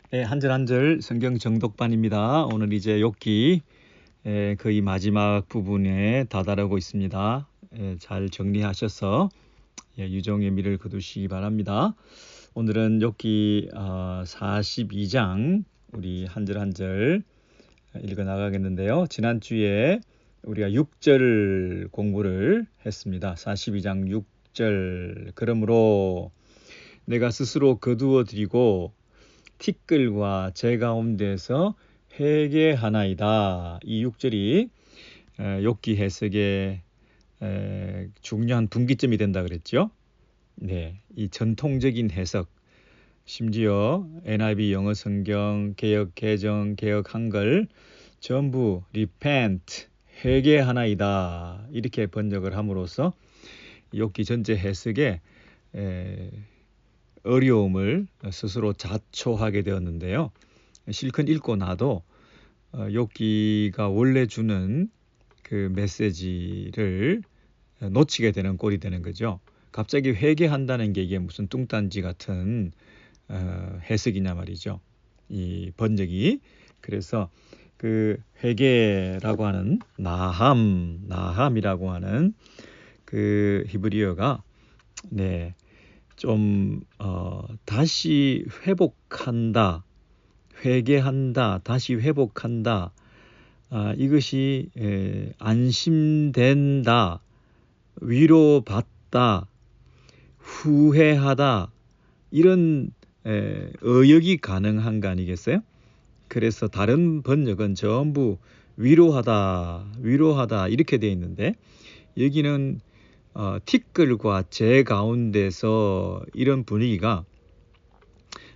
네, 한 절 한 절 성경 정독반입니다. 오늘 이제 욥기 거의 마지막 부분에 다다르고 있습니다. 잘 정리하셔서 유종의 미를 거두시기 바랍니다. 오늘은 욥기 42장 우리 한 절 한 절 읽어 나가겠는데요. 지난주에 우리가 6절 공부를 했습니다. 42장 6절. 그러므로 내가 스스로 거두어 드리고 티끌과 제 가운데서 회개하나이다. 이 6절이 욥기 해석의 중요한 분기점이 된다 그랬죠. 네, 이 전통적인 해석, 심지어 NIV 영어 성경, 개역 개정, 개역 한글 전부 repent, 회개하나이다 이렇게 번역을 함으로써 욥기 전체 해석에 어려움을 스스로 자초하게 되었는데요. 실컷 읽고 나도 욥기가 원래 주는 그 메시지를 놓치게 되는 꼴이 되는 거죠. 갑자기 회개한다는 게 이게 무슨 뚱딴지 같은 해석이냐 말이죠. 이 번역이. 그래서 그 회개라고 하는 나함이라고 하는 그 히브리어가 좀 다시 회복한다, 회개한다, 다시 회복한다. 이것이 안심된다, 위로받다, 후회하다 이런 어역이 가능한 거 아니겠어요? 그래서 다른 번역은 전부 위로하다 이렇게 되어 있는데 여기는 티끌과 재 가운데서 이런 분위기가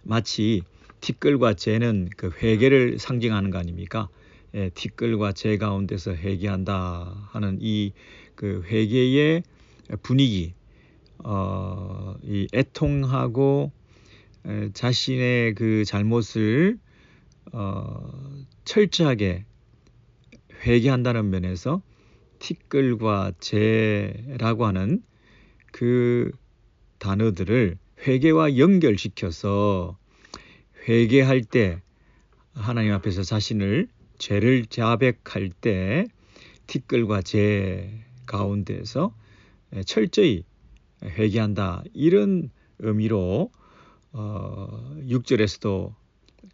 마치 티끌과 재는 그 회개를 상징하는 거 아닙니까? 티끌과 재 가운데서 회개한다 하는 이 그 회개의 분위기, 이 애통하고 자신의 그 잘못을 철저하게 회개한다는 면에서 티끌과 재라고 하는 그 단어들을 회개와 연결시켜서 회개할 때 하나님 앞에서 자신을 죄를 자백할 때 티끌과 재 가운데서 철저히 회개한다 이런 의미로 6절에서도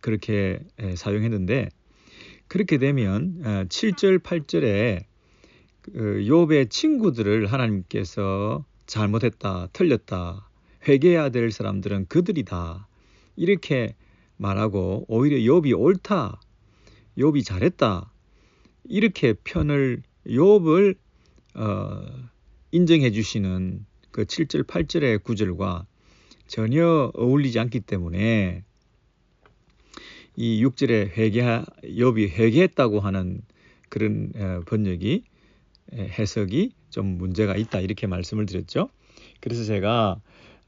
그렇게 사용했는데 그렇게 되면 7절 8절에 욥의 친구들을 하나님께서 잘못했다, 틀렸다, 회개해야 될 사람들은 그들이다 이렇게 말하고 오히려 욥이 옳다, 욥이 잘했다 이렇게 편을 욥을 인정해 주시는 그 7절 8절의 구절과 전혀 어울리지 않기 때문에 이 6절에 욥이 회개했다고 하는 그런 번역이 해석이 좀 문제가 있다 이렇게 말씀을 드렸죠. 그래서 제가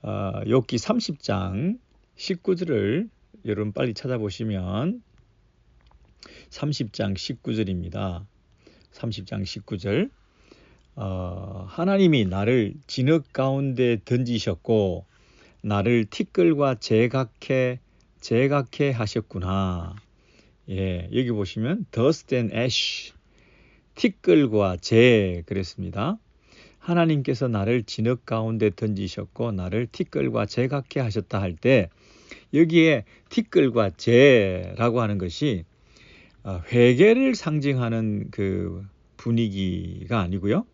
욥기 30장 19절을 여러분 빨리 찾아보시면 30장 19절입니다. 30장 19절 하나님이 나를 진흙 가운데 던지셨고 나를 티끌과 제각해 하셨구나. 여기 보시면 dust and ash, 티끌과 재 그랬습니다. 하나님께서 나를 진흙 가운데 던지셨고 나를 티끌과 제각해 하셨다 할 때 여기에 티끌과 재라고 하는 것이 회개를 상징하는 그 분위기가 아니고요.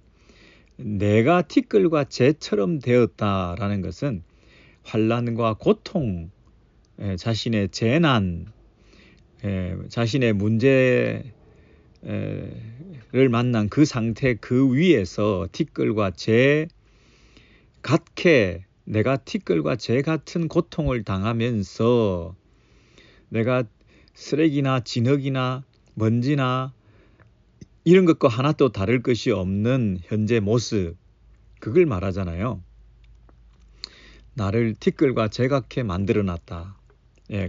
내가 티끌과 재처럼 되었다라는 것은 환난과 고통, 자신의 재난, 자신의 문제를 만난 그 상태 그 위에서 티끌과 재 같게 내가 티끌과 재 같은 고통을 당하면서 내가 쓰레기나 진흙이나 먼지나 이런 것과 하나도 다를 것이 없는 현재 모습, 그걸 말하잖아요. 나를 티끌과 재같게 만들어놨다.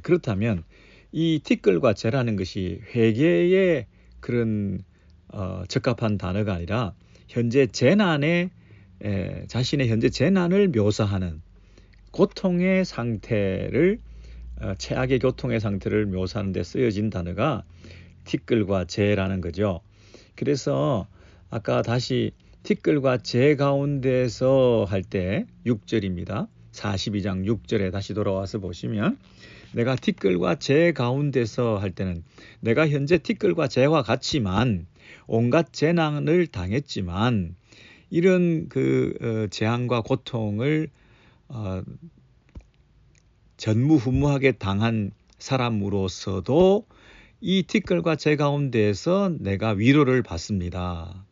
그렇다면 이 티끌과 재라는 것이 회개의 그런 적합한 단어가 아니라 현재 재난의 자신의 현재 재난을 묘사하는 고통의 상태를 최악의 교통의 상태를 묘사하는 데 쓰여진 단어가 티끌과 재라는 거죠. 그래서 아까 다시 티끌과 재 가운데서 할 때 6절입니다. 42장 6절에 다시 돌아와서 보시면 내가 티끌과 재 가운데서 할 때는 내가 현재 티끌과 재와 같지만 온갖 재난을 당했지만 이런 재앙과 고통을 전무후무하게 당한 사람으로서도 이 티끌과 재 가운데에서 내가 위로를 받습니다.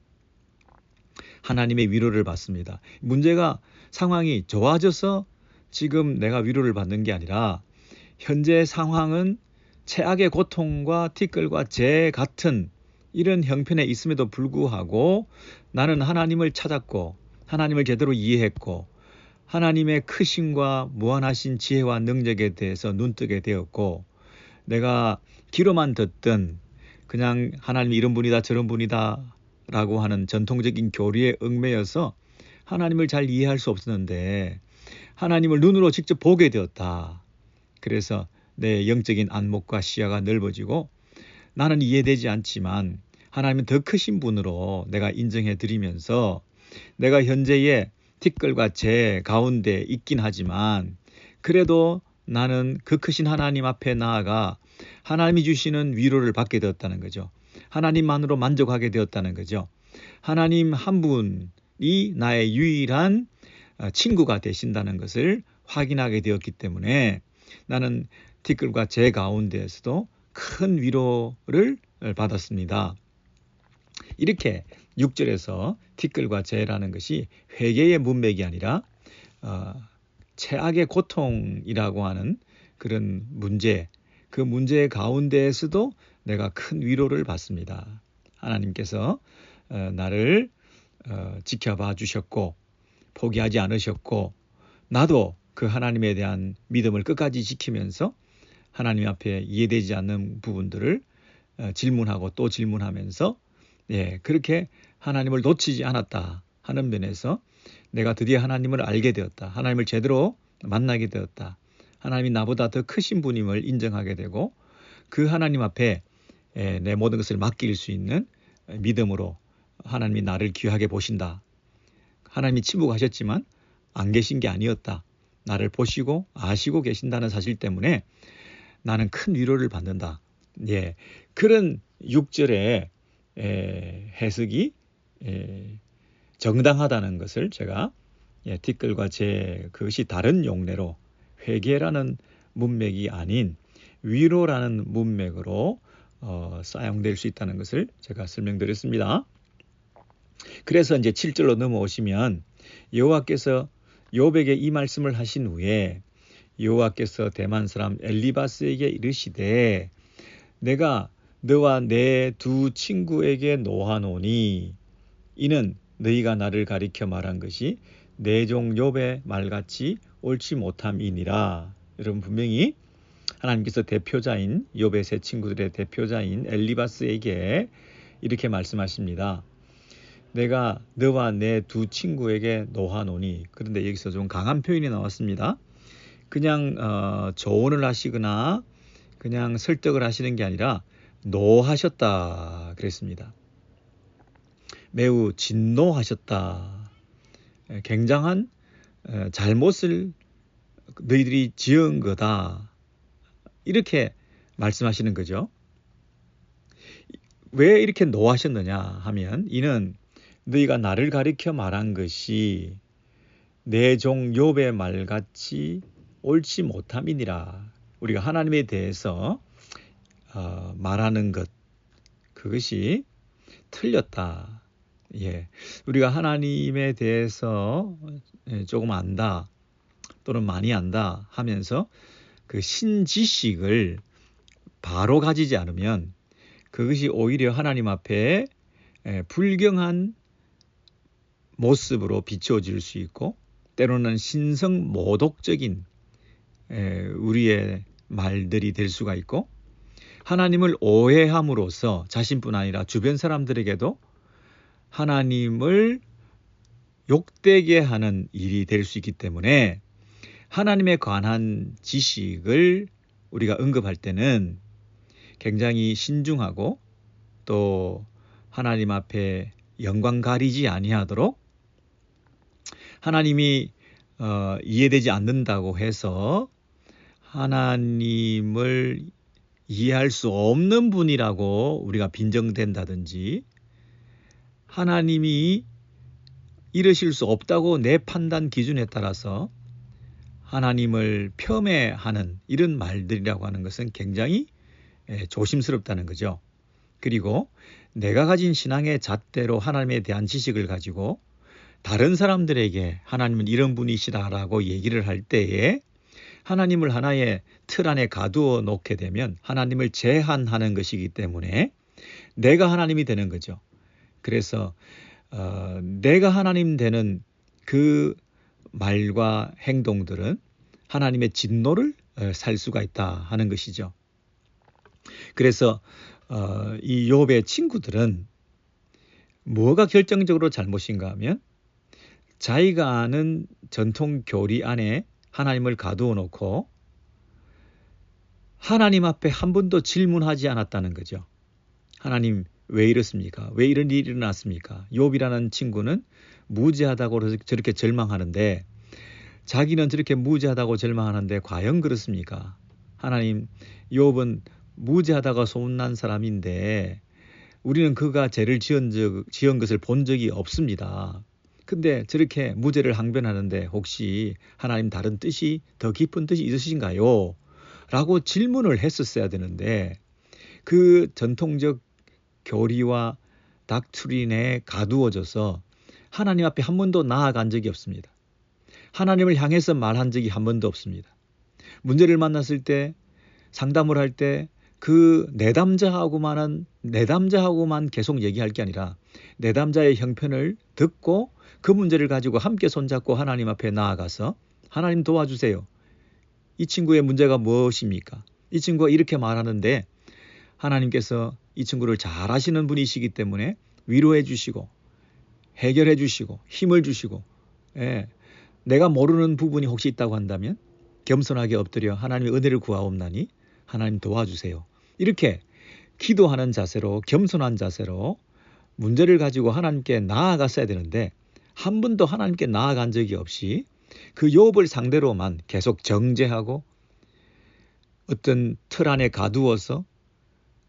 하나님의 위로를 받습니다. 문제가 상황이 좋아져서 지금 내가 위로를 받는 게 아니라 현재 상황은 최악의 고통과 티끌과 재 같은 이런 형편에 있음에도 불구하고 나는 하나님을 찾았고 하나님을 제대로 이해했고 하나님의 크심과 무한하신 지혜와 능력에 대해서 눈뜨게 되었고 내가 귀로만 듣던 그냥 하나님이 이런 분이다 저런 분이다 라고 하는 전통적인 교리에 얽매여서 하나님을 잘 이해할 수 없었는데 하나님을 눈으로 직접 보게 되었다. 그래서 내 영적인 안목과 시야가 넓어지고 나는 이해되지 않지만 하나님은 더 크신 분으로 내가 인정해 드리면서 내가 현재의 티끌과 재 가운데 있긴 하지만 그래도 나는 그 크신 하나님 앞에 나아가 하나님이 주시는 위로를 받게 되었다는 거죠. 하나님만으로 만족하게 되었다는 거죠. 하나님 한 분이 나의 유일한 친구가 되신다는 것을 확인하게 되었기 때문에 나는 티끌과 재 가운데에서도 큰 위로를 받았습니다. 이렇게 6절에서 티끌과 재라는 것이 회개의 문맥이 아니라 최악의 고통이라고 하는 그런 문제, 그 문제 가운데에서도 내가 큰 위로를 받습니다. 하나님께서 나를 지켜봐 주셨고 포기하지 않으셨고 나도 그 하나님에 대한 믿음을 끝까지 지키면서 하나님 앞에 이해되지 않는 부분들을 질문하고 또 질문하면서 그렇게 하나님을 놓치지 않았다 하는 면에서 내가 드디어 하나님을 알게 되었다. 하나님을 제대로 만나게 되었다. 하나님이 나보다 더 크신 분임을 인정하게 되고 그 하나님 앞에 내 모든 것을 맡길 수 있는 믿음으로 하나님이 나를 귀하게 보신다. 하나님이 침묵하셨지만 안 계신 게 아니었다. 나를 보시고 아시고 계신다는 사실 때문에 나는 큰 위로를 받는다. 그런 6절의 해석이 정당하다는 것을 제가 티끌과 재 그것이 다른 용례로 회개라는 문맥이 아닌 위로라는 문맥으로 사용될 수 있다는 것을 제가 설명드렸습니다. 그래서 이제 7절로 넘어오시면 여호와께서 욥에게 이 말씀을 하신 후에 여호와께서 대만 사람 엘리바스에게 이르시되 내가 너와 내 두 친구에게 노하노니 이는 너희가 나를 가리켜 말한 것이 내 종 욥의 말같이 옳지 못함이니라. 여러분 분명히 하나님께서 대표자인 욥의 세 친구들의 대표자인 엘리바스에게 이렇게 말씀하십니다. 내가 너와 내 두 친구에게 노하노니. 그런데 여기서 좀 강한 표현이 나왔습니다. 그냥 조언을 하시거나 그냥 설득을 하시는 게 아니라 노하셨다 그랬습니다. 매우 진노하셨다. 굉장한 잘못을 너희들이 지은 거다. 이렇게 말씀하시는 거죠. 왜 이렇게 노하셨느냐 하면 이는 너희가 나를 가리켜 말한 것이 내 종 욥의 말같이 옳지 못함이니라. 우리가 하나님에 대해서 말하는 것 그것이 틀렸다. 우리가 하나님에 대해서 조금 안다 또는 많이 안다 하면서 그 신지식을 바로 가지지 않으면 그것이 오히려 하나님 앞에 불경한 모습으로 비춰질 수 있고 때로는 신성모독적인 우리의 말들이 될 수가 있고 하나님을 오해함으로써 자신뿐 아니라 주변 사람들에게도 하나님을 욕되게 하는 일이 될 수 있기 때문에 하나님에 관한 지식을 우리가 언급할 때는 굉장히 신중하고 또 하나님 앞에 영광 가리지 아니하도록 하나님이 이해되지 않는다고 해서 하나님을 이해할 수 없는 분이라고 우리가 빈정된다든지 하나님이 이르실 수 없다고 내 판단 기준에 따라서 하나님을 폄훼하는 이런 말들이라고 하는 것은 굉장히 조심스럽다는 거죠. 그리고 내가 가진 신앙의 잣대로 하나님에 대한 지식을 가지고 다른 사람들에게 하나님은 이런 분이시라라고 얘기를 할 때에 하나님을 하나의 틀 안에 가두어 놓게 되면 하나님을 제한하는 것이기 때문에 내가 하나님이 되는 거죠. 그래서 내가 하나님 되는 그 말과 행동들은 하나님의 진노를 살 수가 있다 하는 것이죠. 그래서 이 욥의 친구들은 뭐가 결정적으로 잘못인가 하면 자기가 아는 전통 교리 안에 하나님을 가두어 놓고 하나님 앞에 한 번도 질문하지 않았다는 거죠. 하나님 왜 이렇습니까? 왜 이런 일이 일어났습니까? 욥이라는 친구는 무죄하다고 저렇게 절망하는데 자기는 저렇게 무죄하다고 절망하는데 과연 그렇습니까? 하나님, 욥은 무죄하다가 소문난 사람인데 우리는 그가 죄를 지은 것을 본 적이 없습니다. 근데 저렇게 무죄를 항변하는데 혹시 하나님 다른 뜻이 더 깊은 뜻이 있으신가요? 라고 질문을 했었어야 되는데 그 전통적 교리와 닥트린에 가두어져서 하나님 앞에 한 번도 나아간 적이 없습니다. 하나님을 향해서 말한 적이 한 번도 없습니다. 문제를 만났을 때 상담을 할 때 그 내담자하고만 계속 얘기할 게 아니라 내담자의 형편을 듣고 그 문제를 가지고 함께 손잡고 하나님 앞에 나아가서 하나님 도와주세요. 이 친구의 문제가 무엇입니까? 이 친구가 이렇게 말하는데 하나님께서 이 친구를 잘 아시는 분이시기 때문에 위로해 주시고 해결해 주시고 힘을 주시고 내가 모르는 부분이 혹시 있다고 한다면 겸손하게 엎드려 하나님의 은혜를 구하옵나니 하나님 도와주세요. 이렇게 기도하는 자세로 겸손한 자세로 문제를 가지고 하나님께 나아갔어야 되는데 한 번도 하나님께 나아간 적이 없이 그 욥을 상대로만 계속 정죄하고 어떤 틀 안에 가두어서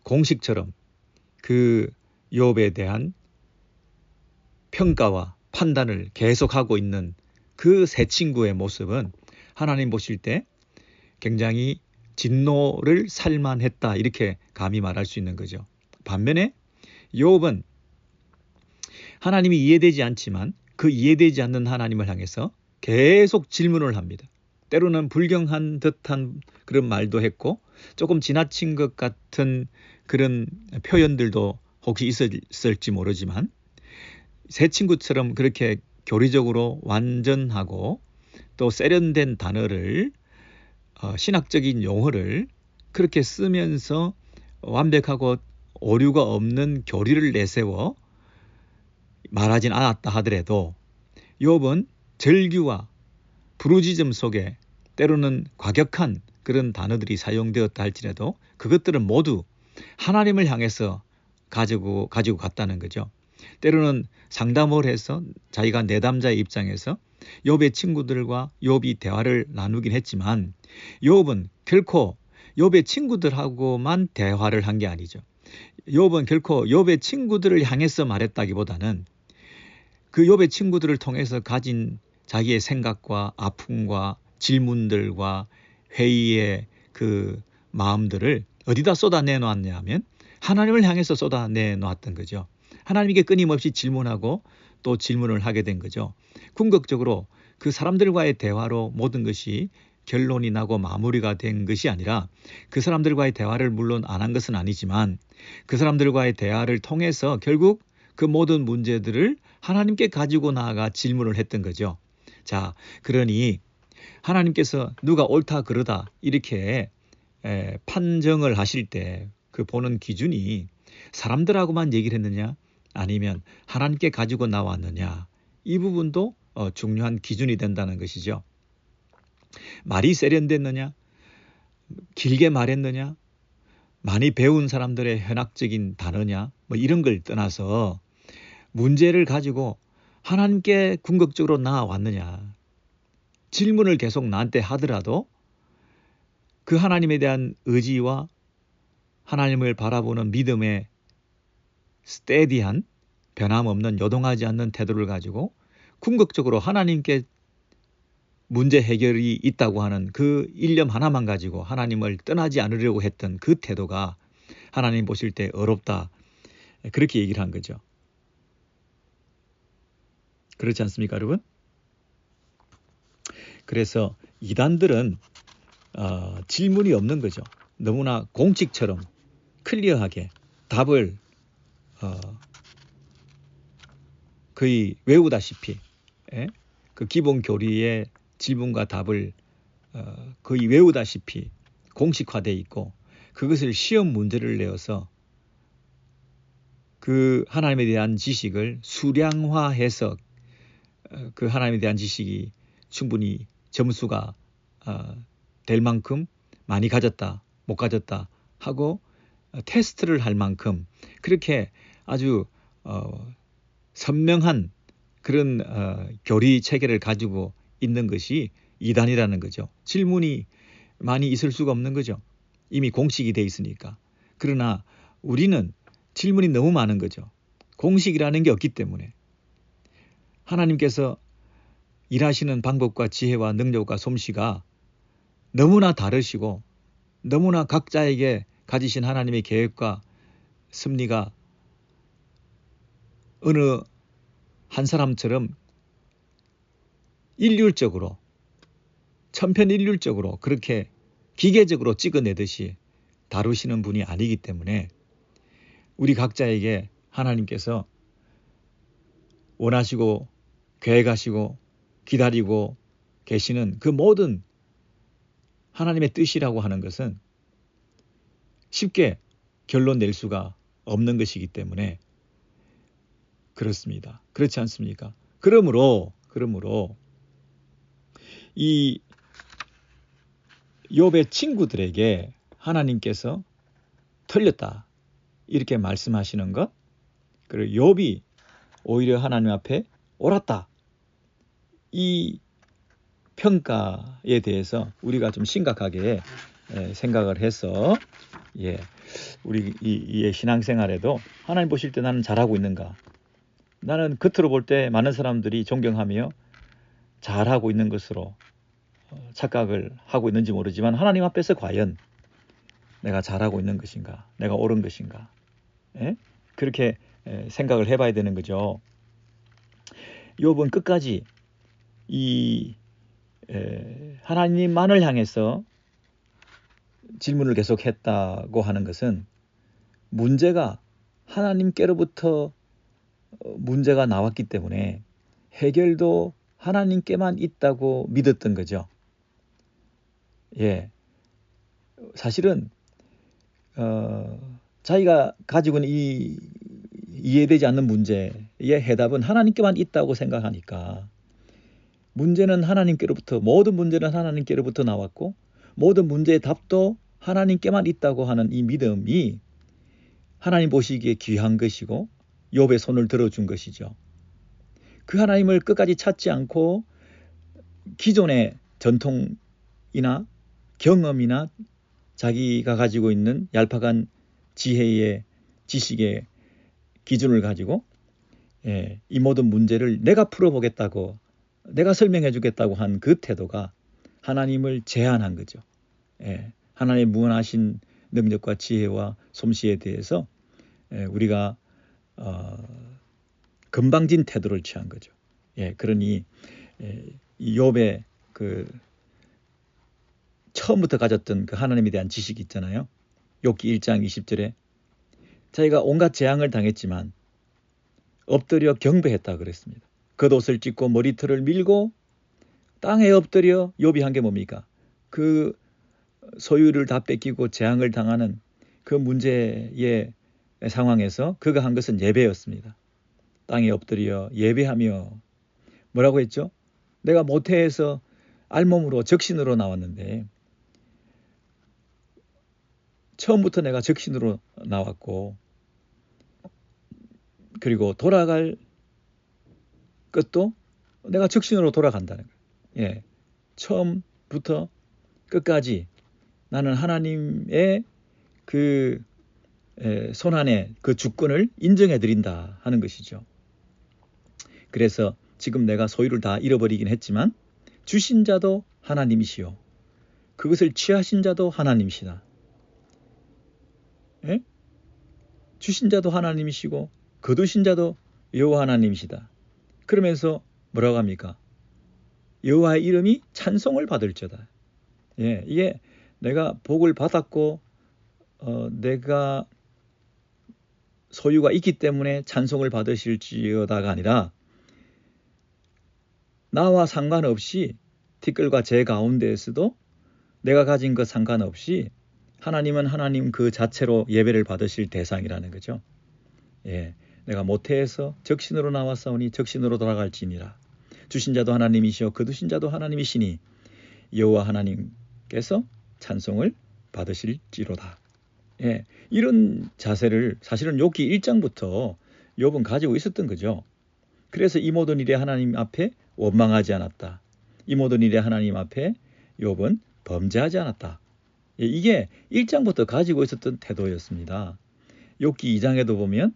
공식처럼 그 욥에 대한 평가와 판단을 계속하고 있는 그 세 친구의 모습은 하나님 보실 때 굉장히 진노를 살만했다 이렇게 감히 말할 수 있는 거죠. 반면에 욥은 하나님이 이해되지 않지만 그 이해되지 않는 하나님을 향해서 계속 질문을 합니다. 때로는 불경한 듯한 그런 말도 했고 조금 지나친 것 같은 그런 표현들도 혹시 있었을지 모르지만 새 친구처럼 그렇게 교리적으로 완전하고 또 세련된 단어를 신학적인 용어를 그렇게 쓰면서 완벽하고 오류가 없는 교리를 내세워 말하진 않았다 하더라도 욥은 절규와 부르짖음 속에 때로는 과격한 그런 단어들이 사용되었다 할지라도 그것들은 모두 하나님을 향해서 가지고 갔다는 거죠. 때로는 상담을 해서 자기가 내담자의 입장에서 욥의 친구들과 욥이 대화를 나누긴 했지만 욥은 결코 욥의 친구들하고만 대화를 한 게 아니죠. 욥은 결코 욥의 친구들을 향해서 말했다기보다는 그 욥의 친구들을 통해서 가진 자기의 생각과 아픔과 질문들과 회의의 그 마음들을 어디다 쏟아내 놓았냐면 하나님을 향해서 쏟아내 놓았던 거죠. 하나님께 끊임없이 질문하고 또 질문을 하게 된 거죠. 궁극적으로 그 사람들과의 대화로 모든 것이 결론이 나고 마무리가 된 것이 아니라 그 사람들과의 대화를 물론 안 한 것은 아니지만 그 사람들과의 대화를 통해서 결국 그 모든 문제들을 하나님께 가지고 나아가 질문을 했던 거죠. 자, 그러니 하나님께서 누가 옳다 그르다 이렇게 판정을 하실 때 그 보는 기준이 사람들하고만 얘기를 했느냐 아니면 하나님께 가지고 나왔느냐 이 부분도 중요한 기준이 된다는 것이죠. 말이 세련됐느냐 길게 말했느냐? 많이 배운 사람들의 현학적인 단어냐? 뭐 이런 걸 떠나서 문제를 가지고 하나님께 궁극적으로 나아왔느냐? 질문을 계속 나한테 하더라도 그 하나님에 대한 의지와 하나님을 바라보는 믿음의 스테디한 변함없는 요동하지 않는 태도를 가지고 궁극적으로 하나님께 문제 해결이 있다고 하는 그 일념 하나만 가지고 하나님을 떠나지 않으려고 했던 그 태도가 하나님 보실 때 어렵다. 그렇게 얘기를 한 거죠. 그렇지 않습니까, 여러분? 그래서 이단들은 질문이 없는 거죠. 너무나 공식처럼 클리어하게 답을 거의 외우다시피 그 기본 교리의 질문과 답을 거의 외우다시피 공식화되어 있고 그것을 시험 문제를 내어서 그 하나님에 대한 지식을 수량화해서 그 하나님에 대한 지식이 충분히 점수가 될 만큼 많이 가졌다, 못 가졌다 하고 테스트를 할 만큼 그렇게 아주 선명한 그런 교리 체계를 가지고 있는 것이 이단이라는 거죠. 질문이 많이 있을 수가 없는 거죠. 이미 공식이 돼 있으니까. 그러나 우리는 질문이 너무 많은 거죠. 공식이라는 게 없기 때문에. 하나님께서 일하시는 방법과 지혜와 능력과 솜씨가 너무나 다르시고 너무나 각자에게 가지신 하나님의 계획과 섭리가 어느 한 사람처럼 일률적으로 천편일률적으로 그렇게 기계적으로 찍어내듯이 다루시는 분이 아니기 때문에 우리 각자에게 하나님께서 원하시고 계획하시고 기다리고 계시는 그 모든 하나님의 뜻이라고 하는 것은 쉽게 결론 낼 수가 없는 것이기 때문에 그렇습니다. 그렇지 않습니까? 그러므로 이 욥의 친구들에게 하나님께서 틀렸다 이렇게 말씀하시는 것, 그리고 욥이 오히려 하나님 앞에 옳았다 이 평가에 대해서 우리가 좀 심각하게 생각을 해서 우리 이 신앙생활에도 하나님 보실 때 나는 잘하고 있는가? 나는 겉으로 볼 때 많은 사람들이 존경하며 잘하고 있는 것으로 착각을 하고 있는지 모르지만 하나님 앞에서 과연 내가 잘하고 있는 것인가? 내가 옳은 것인가? 그렇게 생각을 해봐야 되는 거죠. 욥은 끝까지 이 하나님만을 향해서 질문을 계속했다고 하는 것은 문제가 하나님께로부터 문제가 나왔기 때문에 해결도 하나님께만 있다고 믿었던 거죠. 사실은 자기가 가지고 있는 이 이해되지 않는 문제의 해답은 하나님께만 있다고 생각하니까 문제는 하나님께로부터 모든 문제는 하나님께로부터 나왔고 모든 문제의 답도 하나님께만 있다고 하는 이 믿음이 하나님 보시기에 귀한 것이고 욥의 손을 들어준 것이죠. 그 하나님을 끝까지 찾지 않고 기존의 전통이나 경험이나 자기가 가지고 있는 얄팍한 지혜의 지식의 기준을 가지고 이 모든 문제를 내가 풀어보겠다고 내가 설명해 주겠다고 한 그 태도가 하나님을 제한한 거죠. 하나님의 무한하신 능력과 지혜와 솜씨에 대해서 우리가 건방진 태도를 취한 거죠. 그러니 이 욥의 그 처음부터 가졌던 그 하나님에 대한 지식이 있잖아요. 욥기 1장 20절에 자기가 온갖 재앙을 당했지만 엎드려 경배했다 그랬습니다. 겉옷을 찢고 머리털을 밀고 땅에 엎드려 욥이 한 게 뭡니까? 그 소유를 다 뺏기고 재앙을 당하는 그 문제의 상황에서 그가 한 것은 예배였습니다. 땅에 엎드려 예배하며 뭐라고 했죠? 내가 모태에서 알몸으로 적신으로 나왔는데 처음부터 내가 적신으로 나왔고, 그리고 돌아갈 것도 내가 적신으로 돌아간다는 거예요. 예, 처음부터 끝까지 나는 하나님의 그 손안에 그 주권을 인정해 드린다 하는 것이죠. 그래서 지금 내가 소유를 다 잃어버리긴 했지만 주신 자도 하나님이시요 그것을 취하신 자도 하나님이시다. 예? 주신 자도 하나님이시고 거두신 자도 여호와 하나님이시다. 그러면서 뭐라고 합니까? 여호와의 이름이 찬송을 받을지어다. 예, 이게 내가 복을 받았고 내가 소유가 있기 때문에 찬송을 받으실지어다가 아니라 나와 상관없이 티끌과 제 가운데에서도 내가 가진 것 상관없이 하나님은 하나님 그 자체로 예배를 받으실 대상이라는 거죠. 예, 내가 모태에서 적신으로 나왔사오니 적신으로 돌아갈지니라. 주신 자도 하나님이시오 거두신 자도 하나님이시니 여호와 하나님께서 찬송을 받으실지로다. 예, 이런 자세를 사실은 욥기 1장부터 욥은 가지고 있었던 거죠. 그래서 이 모든 일에 하나님 앞에 원망하지 않았다. 이 모든 일에 하나님 앞에 욥은 범죄하지 않았다. 예, 이게 1장부터 가지고 있었던 태도였습니다. 욥기 2장에도 보면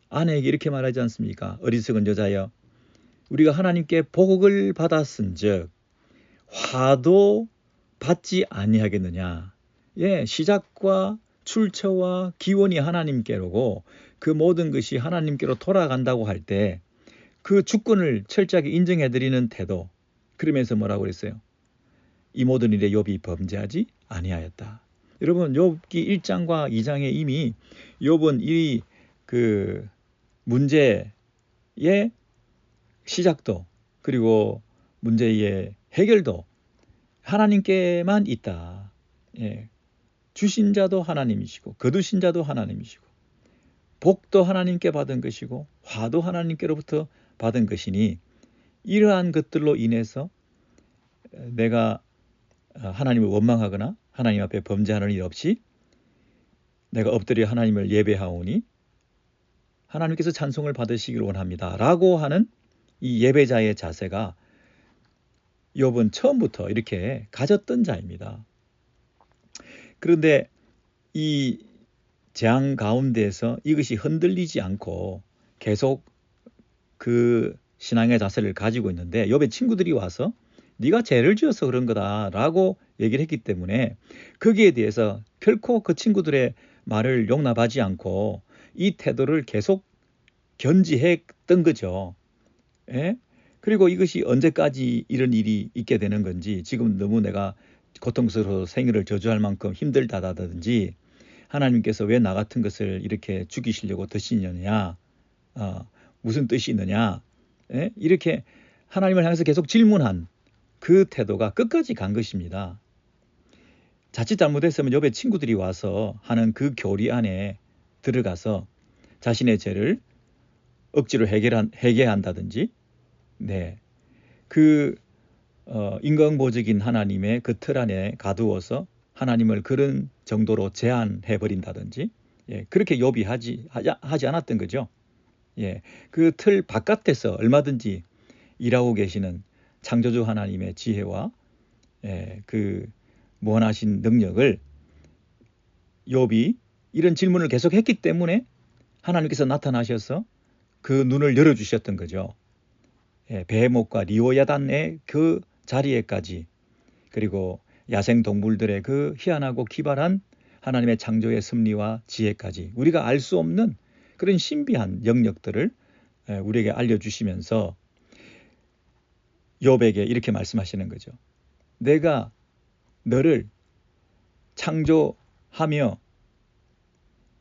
아내에게 이렇게 말하지 않습니까? 어리석은 여자여 우리가 하나님께 복을 받았은즉 화도 받지 아니하겠느냐. 예, 시작과 출처와 기원이 하나님께로고 그 모든 것이 하나님께로 돌아간다고 할 때 그 주권을 철저하게 인정해드리는 태도. 그러면서 뭐라고 그랬어요? 이 모든 일에 욥이 범죄하지 아니하였다. 여러분 욥기 1장과 2장에 이미 욥은 이 그 문제의 시작도 그리고 문제의 해결도 하나님께만 있다. 예. 주신 자도 하나님이시고 거두신 자도 하나님이시고 복도 하나님께 받은 것이고 화도 하나님께로부터 받은 것이니 이러한 것들로 인해서 내가 하나님을 원망하거나 하나님 앞에 범죄하는 일 없이 내가 엎드려 하나님을 예배하오니 하나님께서 찬송을 받으시기를 원합니다. 라고 하는 이 예배자의 자세가 욥은 처음부터 이렇게 가졌던 자입니다. 그런데 이 재앙 가운데에서 이것이 흔들리지 않고 계속 그 신앙의 자세를 가지고 있는데 욥의 친구들이 와서 네가 죄를 지어서 그런 거다라고 얘기를 했기 때문에 거기에 대해서 결코 그 친구들의 말을 용납하지 않고 이 태도를 계속 견지했던 거죠. 예? 그리고 이것이 언제까지 이런 일이 있게 되는 건지 지금 너무 내가 고통스러워 생일을 저주할 만큼 힘들다든지 하나님께서 왜 나 같은 것을 이렇게 죽이시려고 드시느냐 무슨 뜻이 있느냐 예? 이렇게 하나님을 향해서 계속 질문한 그 태도가 끝까지 간 것입니다. 자칫 잘못했으면 욥의 친구들이 와서 하는 그 교리 안에 들어가서 자신의 죄를 억지로 해결한다든지 네, 그 인과응보적인 하나님의 그 틀 안에 가두어서 하나님을 그런 정도로 제한해버린다든지 예, 그렇게 욥이 하지 않았던 거죠. 예, 그 틀 바깥에서 얼마든지 일하고 계시는 창조주 하나님의 지혜와 예, 그 무한하신 능력을 욥이 이런 질문을 계속했기 때문에 하나님께서 나타나셔서 그 눈을 열어주셨던 거죠. 예, 베헤못과 리오야단의 그 자리에까지 그리고 야생동물들의 그 희한하고 기발한 하나님의 창조의 섭리와 지혜까지 우리가 알 수 없는 그런 신비한 영역들을 우리에게 알려주시면서 욥에게 이렇게 말씀하시는 거죠. 내가 너를 창조하며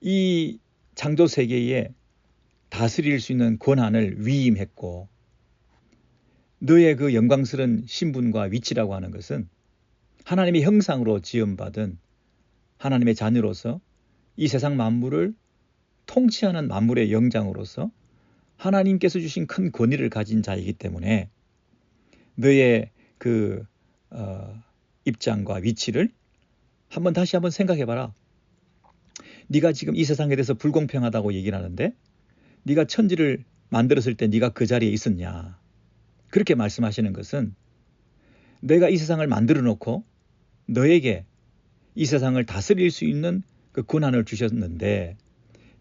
이 창조 세계에 다스릴 수 있는 권한을 위임했고 너의 그 영광스러운 신분과 위치라고 하는 것은 하나님의 형상으로 지음받은 하나님의 자녀로서 이 세상 만물을 통치하는 만물의 영장으로서 하나님께서 주신 큰 권위를 가진 자이기 때문에 너의 그 입장과 위치를 다시 한번 생각해봐라. 네가 지금 이 세상에 대해서 불공평하다고 얘기를 하는데 네가 천지를 만들었을 때 네가 그 자리에 있었냐. 그렇게 말씀하시는 것은 내가 이 세상을 만들어 놓고 너에게 이 세상을 다스릴 수 있는 그 권한을 주셨는데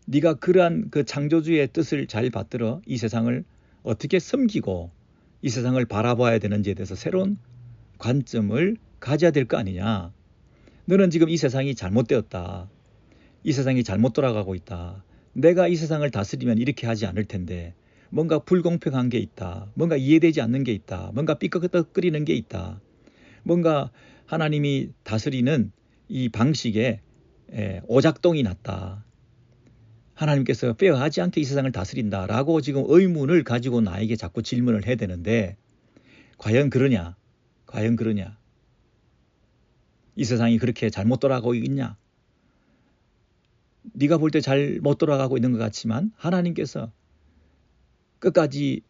네가 그러한 그 창조주의 뜻을 잘 받들어 이 세상을 어떻게 섬기고 이 세상을 바라봐야 되는지에 대해서 새로운 관점을 가져야 될 거 아니냐. 너는 지금 이 세상이 잘못되었다. 이 세상이 잘못 돌아가고 있다. 내가 이 세상을 다스리면 이렇게 하지 않을 텐데 뭔가 불공평한 게 있다. 뭔가 이해되지 않는 게 있다. 뭔가 삐걱삐걱거리는 게 있다. 뭔가 하나님이 다스리는 이 방식에 오작동이 났다. 하나님께서 페어하지 않게 이 세상을 다스린다라고 지금 의문을 가지고 나에게 자꾸 질문을 해야 되는데 과연 그러냐? 과연 그러냐? 이 세상이 그렇게 잘못 돌아가고 있냐? 네가 볼 때 잘못 돌아가고 있는 것 같지만 하나님께서 끝까지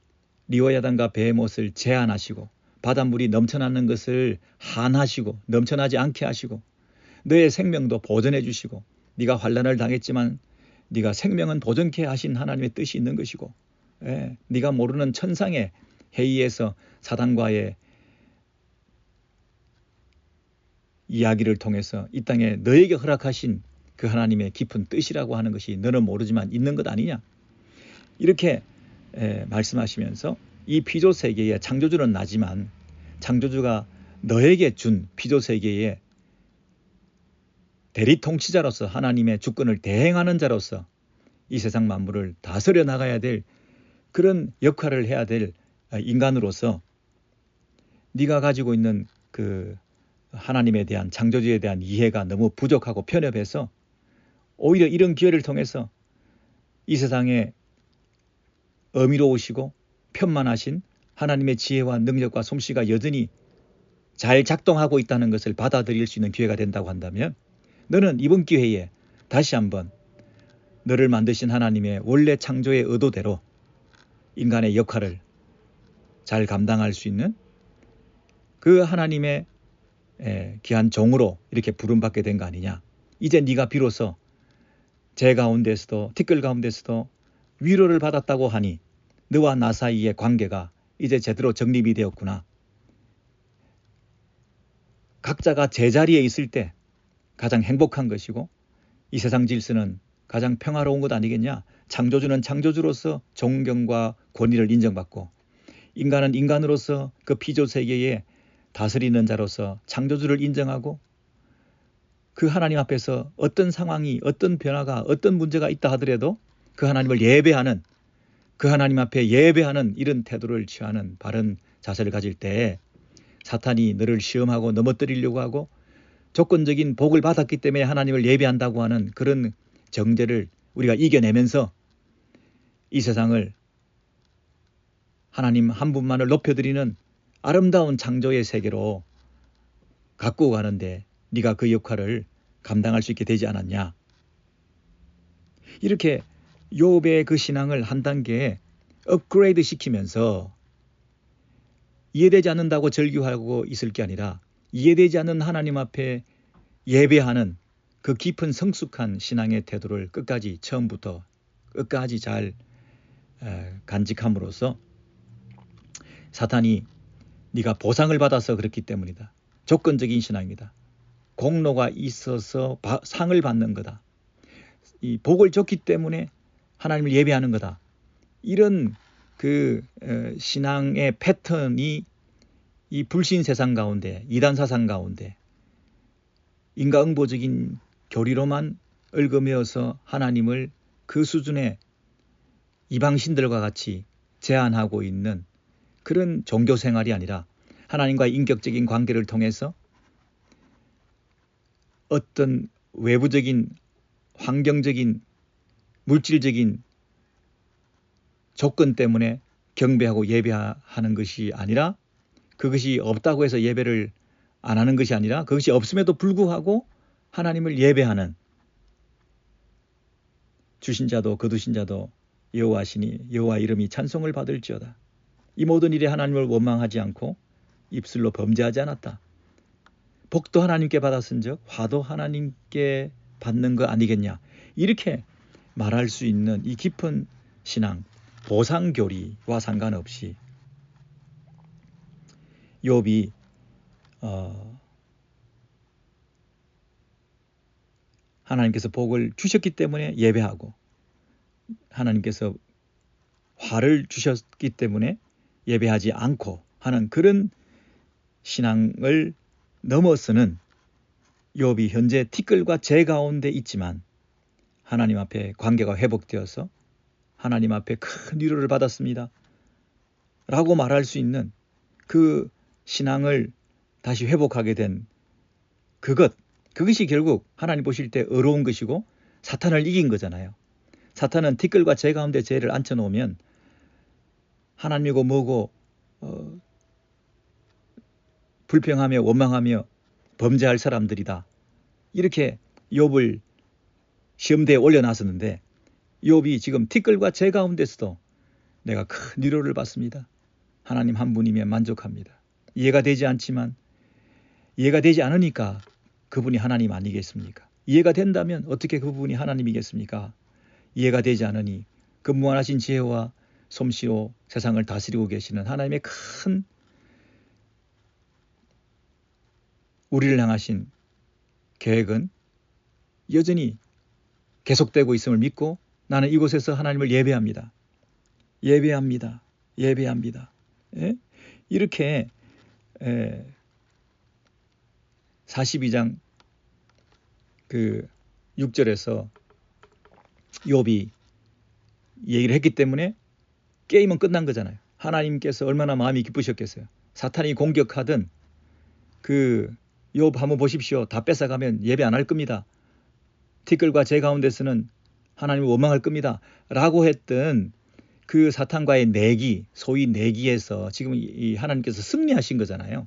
리워야단과 베헤못을 제한하시고 바닷물이 넘쳐나는 것을 한하시고 넘쳐나지 않게 하시고 너의 생명도 보존해 주시고 네가 환난을 당했지만 네가 생명은 보존케 하신 하나님의 뜻이 있는 것이고 네가 모르는 천상의 회의에서 사단과의 이야기를 통해서 이 땅에 너에게 허락하신 그 하나님의 깊은 뜻이라고 하는 것이 너는 모르지만 있는 것 아니냐. 이렇게 말씀하시면서 이 피조 세계의 창조주는 나지만 창조주가 너에게 준 피조 세계의 대리 통치자로서 하나님의 주권을 대행하는 자로서 이 세상 만물을 다스려 나가야 될 그런 역할을 해야 될 인간으로서 네가 가지고 있는 그 하나님에 대한 창조주에 대한 이해가 너무 부족하고 편협해서 오히려 이런 기회를 통해서 이 세상에 어미로우시고 편만하신 하나님의 지혜와 능력과 솜씨가 여전히 잘 작동하고 있다는 것을 받아들일 수 있는 기회가 된다고 한다면 너는 이번 기회에 다시 한번 너를 만드신 하나님의 원래 창조의 의도대로 인간의 역할을 잘 감당할 수 있는 그 하나님의 귀한 종으로 이렇게 부름받게 된 거 아니냐. 이제 네가 비로소 제 가운데서도 티끌 가운데서도 위로를 받았다고 하니 너와 나 사이의 관계가 이제 제대로 정립이 되었구나. 각자가 제자리에 있을 때 가장 행복한 것이고 이 세상 질서는 가장 평화로운 것 아니겠냐. 창조주는 창조주로서 존경과 권위를 인정받고 인간은 인간으로서 그 피조 세계에 다스리는 자로서 창조주를 인정하고 그 하나님 앞에서 어떤 상황이 어떤 변화가 어떤 문제가 있다 하더라도 그 하나님을 예배하는 그 하나님 앞에 예배하는 이런 태도를 취하는 바른 자세를 가질 때 사탄이 너를 시험하고 넘어뜨리려고 하고 조건적인 복을 받았기 때문에 하나님을 예배한다고 하는 그런 정죄를 우리가 이겨내면서 이 세상을 하나님 한 분만을 높여드리는 아름다운 창조의 세계로 갖고 가는데 네가 그 역할을 감당할 수 있게 되지 않았냐. 이렇게 욥의 그 신앙을 한 단계 업그레이드 시키면서 이해되지 않는다고 절규하고 있을 게 아니라 이해되지 않는 하나님 앞에 예배하는 그 깊은 성숙한 신앙의 태도를 끝까지 처음부터 끝까지 잘 간직함으로써 사탄이 네가 보상을 받아서 그렇기 때문이다. 조건적인 신앙이다. 공로가 있어서 상을 받는 거다. 이 복을 줬기 때문에 하나님을 예배하는 거다. 이런 그 신앙의 패턴이 이 불신 세상 가운데 이단 사상 가운데 인과응보적인 교리로만 얽어매어서 하나님을 그 수준의 이방신들과 같이 제한하고 있는 그런 종교 생활이 아니라 하나님과의 인격적인 관계를 통해서 어떤 외부적인 환경적인 물질적인 조건 때문에 경배하고 예배하는 것이 아니라 그것이 없다고 해서 예배를 안 하는 것이 아니라 그것이 없음에도 불구하고 하나님을 예배하는 주신 자도 거두신 자도 여호와시니 여호와 이름이 찬송을 받을지어다. 이 모든 일에 하나님을 원망하지 않고 입술로 범죄하지 않았다. 복도 하나님께 받았은즉 화도 하나님께 받는 거 아니겠냐. 이렇게 말할 수 있는 이 깊은 신앙, 보상교리와 상관없이 욥이 하나님께서 복을 주셨기 때문에 예배하고 하나님께서 화를 주셨기 때문에 예배하지 않고 하는 그런 신앙을 넘어서는 욥이 현재 티끌과 재 가운데 있지만 하나님 앞에 관계가 회복되어서 하나님 앞에 큰 위로를 받았습니다 라고 말할 수 있는 그 신앙을 다시 회복하게 된 그것이 결국 하나님 보실 때 의로운 것이고 사탄을 이긴 거잖아요. 사탄은 티끌과 재 가운데 재를 앉혀놓으면 하나님이고 뭐고 불평하며 원망하며 범죄할 사람들이다. 이렇게 욥을 시험대에 올려놨었는데 욥이 지금 티끌과 재 가운데서도 내가 큰 위로를 받습니다. 하나님 한 분이면 만족합니다. 이해가 되지 않지만 이해가 되지 않으니까 그분이 하나님 아니겠습니까? 이해가 된다면 어떻게 그분이 하나님이겠습니까? 이해가 되지 않으니 그 무한하신 지혜와 솜씨로 세상을 다스리고 계시는 하나님의 큰 우리를 향하신 계획은 여전히 계속되고 있음을 믿고 나는 이곳에서 하나님을 예배합니다. 예배합니다. 예배합니다. 예? 이렇게 42장 그 6절에서 욥이 얘기를 했기 때문에 게임은 끝난 거잖아요. 하나님께서 얼마나 마음이 기쁘셨겠어요. 사탄이 공격하든 그 욥 한번 보십시오. 다 뺏어가면 예배 안 할 겁니다. 티끌과 재 가운데서는 하나님을 원망할 겁니다. 라고 했던 그 사탄과의 내기, 소위 내기에서 지금 이 하나님께서 승리하신 거잖아요.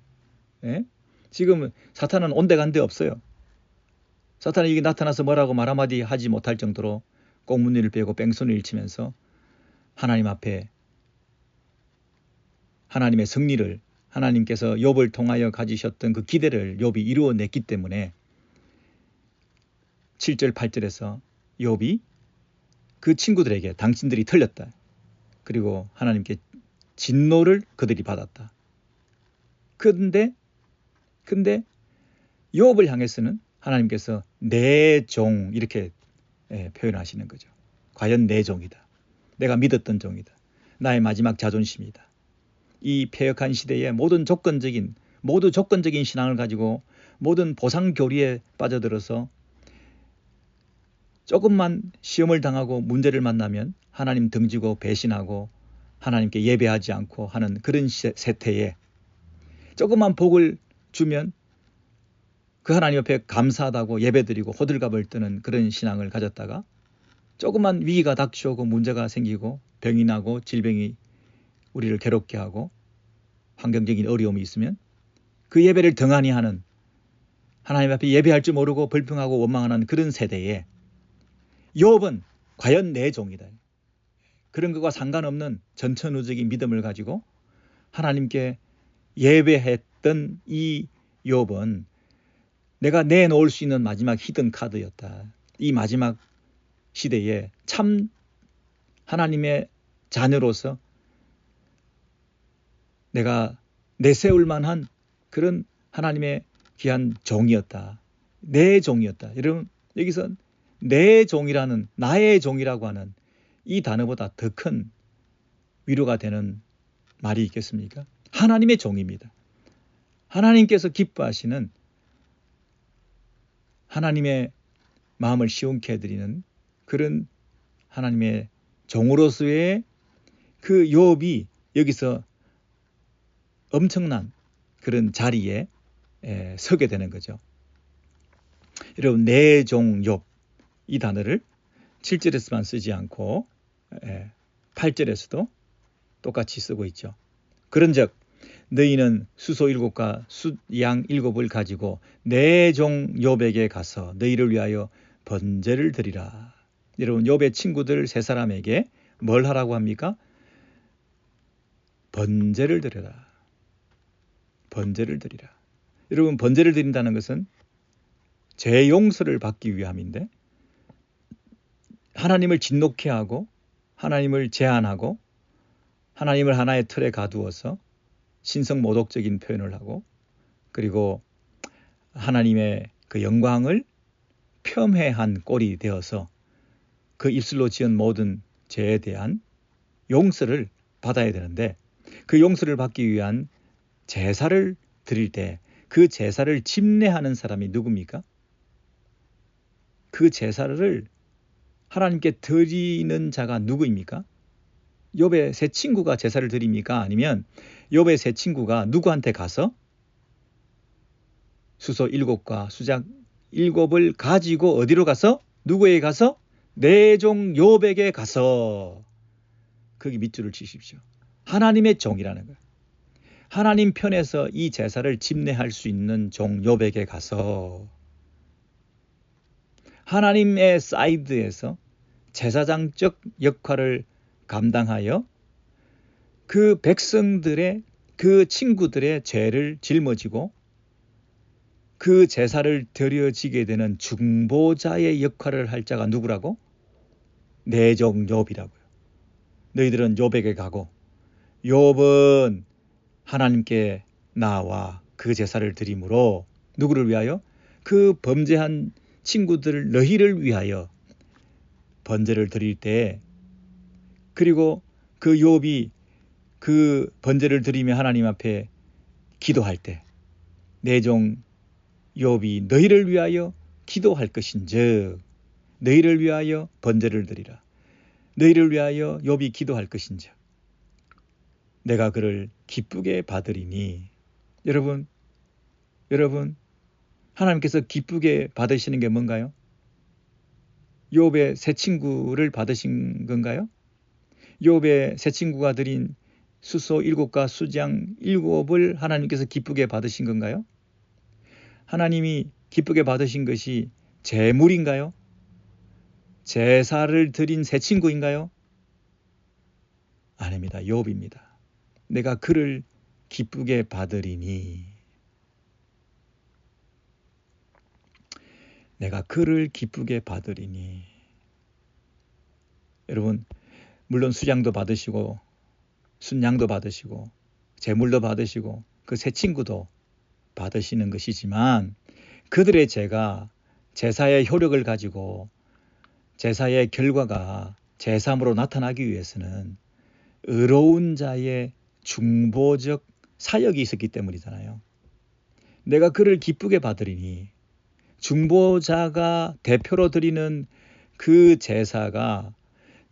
예? 지금 사탄은 온데간데 없어요. 사탄이 이게 나타나서 뭐라고 말 한마디 하지 못할 정도로 꽁무니를 빼고 뺑소니를 치면서 하나님 앞에 하나님의 승리를 하나님께서 욥을 통하여 가지셨던 그 기대를 욥이 이루어냈기 때문에 7절 8절에서 욥이 그 친구들에게 당신들이 틀렸다. 그리고 하나님께 진노를 그들이 받았다. 근데 욥을 향해서는 하나님께서 내 종 이렇게 표현하시는 거죠. 과연 내 종이다. 내가 믿었던 종이다. 나의 마지막 자존심이다. 이 패역한 시대에 모두 조건적인 신앙을 가지고 모든 보상 교리에 빠져들어서 조금만 시험을 당하고 문제를 만나면 하나님 등지고 배신하고 하나님께 예배하지 않고 하는 그런 세태에 조금만 복을 주면 그 하나님 옆에 감사하다고 예배드리고 호들갑을 뜨는 그런 신앙을 가졌다가 조금만 위기가 닥쳐오고 문제가 생기고 병이 나고 질병이 우리를 괴롭게 하고 환경적인 어려움이 있으면 그 예배를 등한히 하는 하나님 앞에 예배할 줄 모르고 불평하고 원망하는 그런 세대에 욥은 과연 내 종이다. 그런 것과 상관없는 전천후적인 믿음을 가지고 하나님께 예배했던 이 욥은 내가 내놓을 수 있는 마지막 히든 카드였다. 이 마지막 시대에 참 하나님의 자녀로서 내가 내세울 만한 그런 하나님의 귀한 종이었다. 내 종이었다. 여러분 여기서 내 종이라는 나의 종이라고 하는 이 단어보다 더 큰 위로가 되는 말이 있겠습니까? 하나님의 종입니다. 하나님께서 기뻐하시는 하나님의 마음을 시원케 해드리는 그런 하나님의 종으로서의 그 욥이 여기서 엄청난 그런 자리에 서게 되는 거죠. 여러분 내 종 욥 이 단어를 7절에서만 쓰지 않고 8절에서도 똑같이 쓰고 있죠. 그런즉 너희는 수소 7과 숫양 7을 가지고 내 종 욥에게 가서 너희를 위하여 번제를 드리라. 여러분 욥의 친구들 세 사람에게 뭘 하라고 합니까? 번제를 드려라. 번제를 드리라. 여러분 번제를 드린다는 것은 죄 용서를 받기 위함인데 하나님을 진노케 하고 하나님을 제한하고 하나님을 하나의 틀에 가두어서 신성모독적인 표현을 하고 그리고 하나님의 그 영광을 폄훼한 꼴이 되어서 그 입술로 지은 모든 죄에 대한 용서를 받아야 되는데 그 용서를 받기 위한 제사를 드릴 때 그 제사를 집례하는 사람이 누굽니까? 그 제사를 하나님께 드리는 자가 누구입니까? 욥의 세 친구가 제사를 드립니까? 아니면 욥의 세 친구가 누구한테 가서 수소 7과 수작 7을 가지고 어디로 가서? 누구에게 가서? 내 종 욥에게 가서 거기 밑줄을 치십시오. 하나님의 종이라는 거예요. 하나님 편에서 이 제사를 집례할 수 있는 종 욥에게 가서 하나님의 사이드에서 제사장적 역할을 감당하여 그 백성들의 그 친구들의 죄를 짊어지고 그 제사를 드려지게 되는 중보자의 역할을 할 자가 누구라고? 내 종 욥이라고요. 너희들은 욥에게 가고 욥은 하나님께 나와 그 제사를 드림으로 누구를 위하여? 그 범죄한 친구들 너희를 위하여 번제를 드릴 때 그리고 그 욥이 그 번제를 드리며 하나님 앞에 기도할 때 내 종 욥이 너희를 위하여 기도할 것인즉 너희를 위하여 번제를 드리라. 너희를 위하여 욥이 기도할 것인즉 내가 그를 기쁘게 받으리니. 여러분 하나님께서 기쁘게 받으시는 게 뭔가요? 욥의 세 친구를 받으신 건가요? 욥의 세 친구가 드린 수소 7과 수장 7을 하나님께서 기쁘게 받으신 건가요? 하나님이 기쁘게 받으신 것이 제물인가요? 제사를 드린 세 친구인가요? 아닙니다. 욥입니다. 내가 그를 기쁘게 받으리니. 내가 그를 기쁘게 받으리니. 여러분, 물론 수장도 받으시고 순양도 받으시고 제물도 받으시고 그 세 친구도 받으시는 것이지만 그들의 죄가 제사의 효력을 가지고 제사의 결과가 제사함으로 나타나기 위해서는 의로운 자의 중보적 사역이 있었기 때문이잖아요. 내가 그를 기쁘게 받으리니. 중보자가 대표로 드리는 그 제사가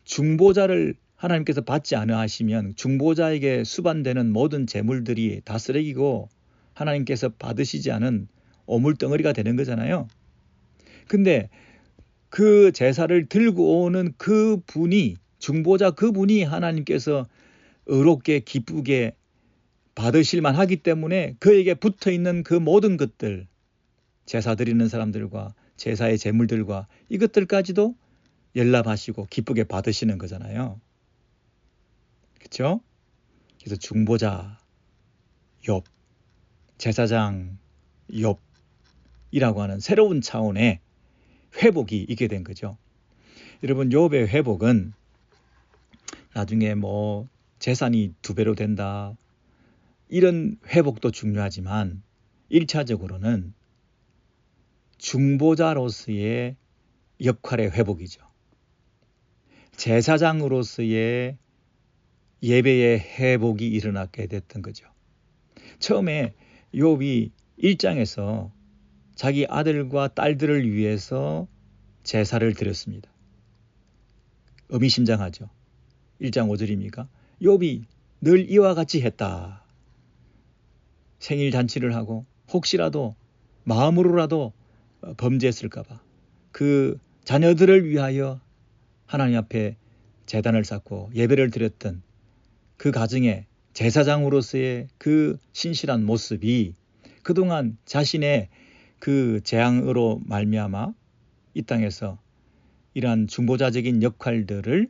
중보자를 하나님께서 받지 않아 하시면 중보자에게 수반되는 모든 제물들이 다 쓰레기고 하나님께서 받으시지 않은 오물덩어리가 되는 거잖아요. 근데 그 제사를 들고 오는 그 분이 중보자 그분이 하나님께서 의롭게 기쁘게 받으실만 하기 때문에 그에게 붙어있는 그 모든 것들 제사 드리는 사람들과 제사의 제물들과 이것들까지도 열납하시고 기쁘게 받으시는 거잖아요. 그렇죠? 그래서 중보자 욥, 제사장 욥이라고 하는 새로운 차원의 회복이 있게 된 거죠. 여러분 욥의 회복은 나중에 뭐 재산이 2배로 된다 이런 회복도 중요하지만 1차적으로는 중보자로서의 역할의 회복이죠. 제사장으로서의 예배의 회복이 일어나게 됐던 거죠. 처음에 욥이 1장에서 자기 아들과 딸들을 위해서 제사를 드렸습니다. 의미심장하죠. 1장 5절입니까? 욥이 늘 이와 같이 했다. 생일 잔치를 하고 혹시라도 마음으로라도 범죄했을까 봐 그 자녀들을 위하여 하나님 앞에 제단을 쌓고 예배를 드렸던 그 가정의 제사장으로서의 그 신실한 모습이 그동안 자신의 그 재앙으로 말미암아 이 땅에서 이러한 중보자적인 역할들을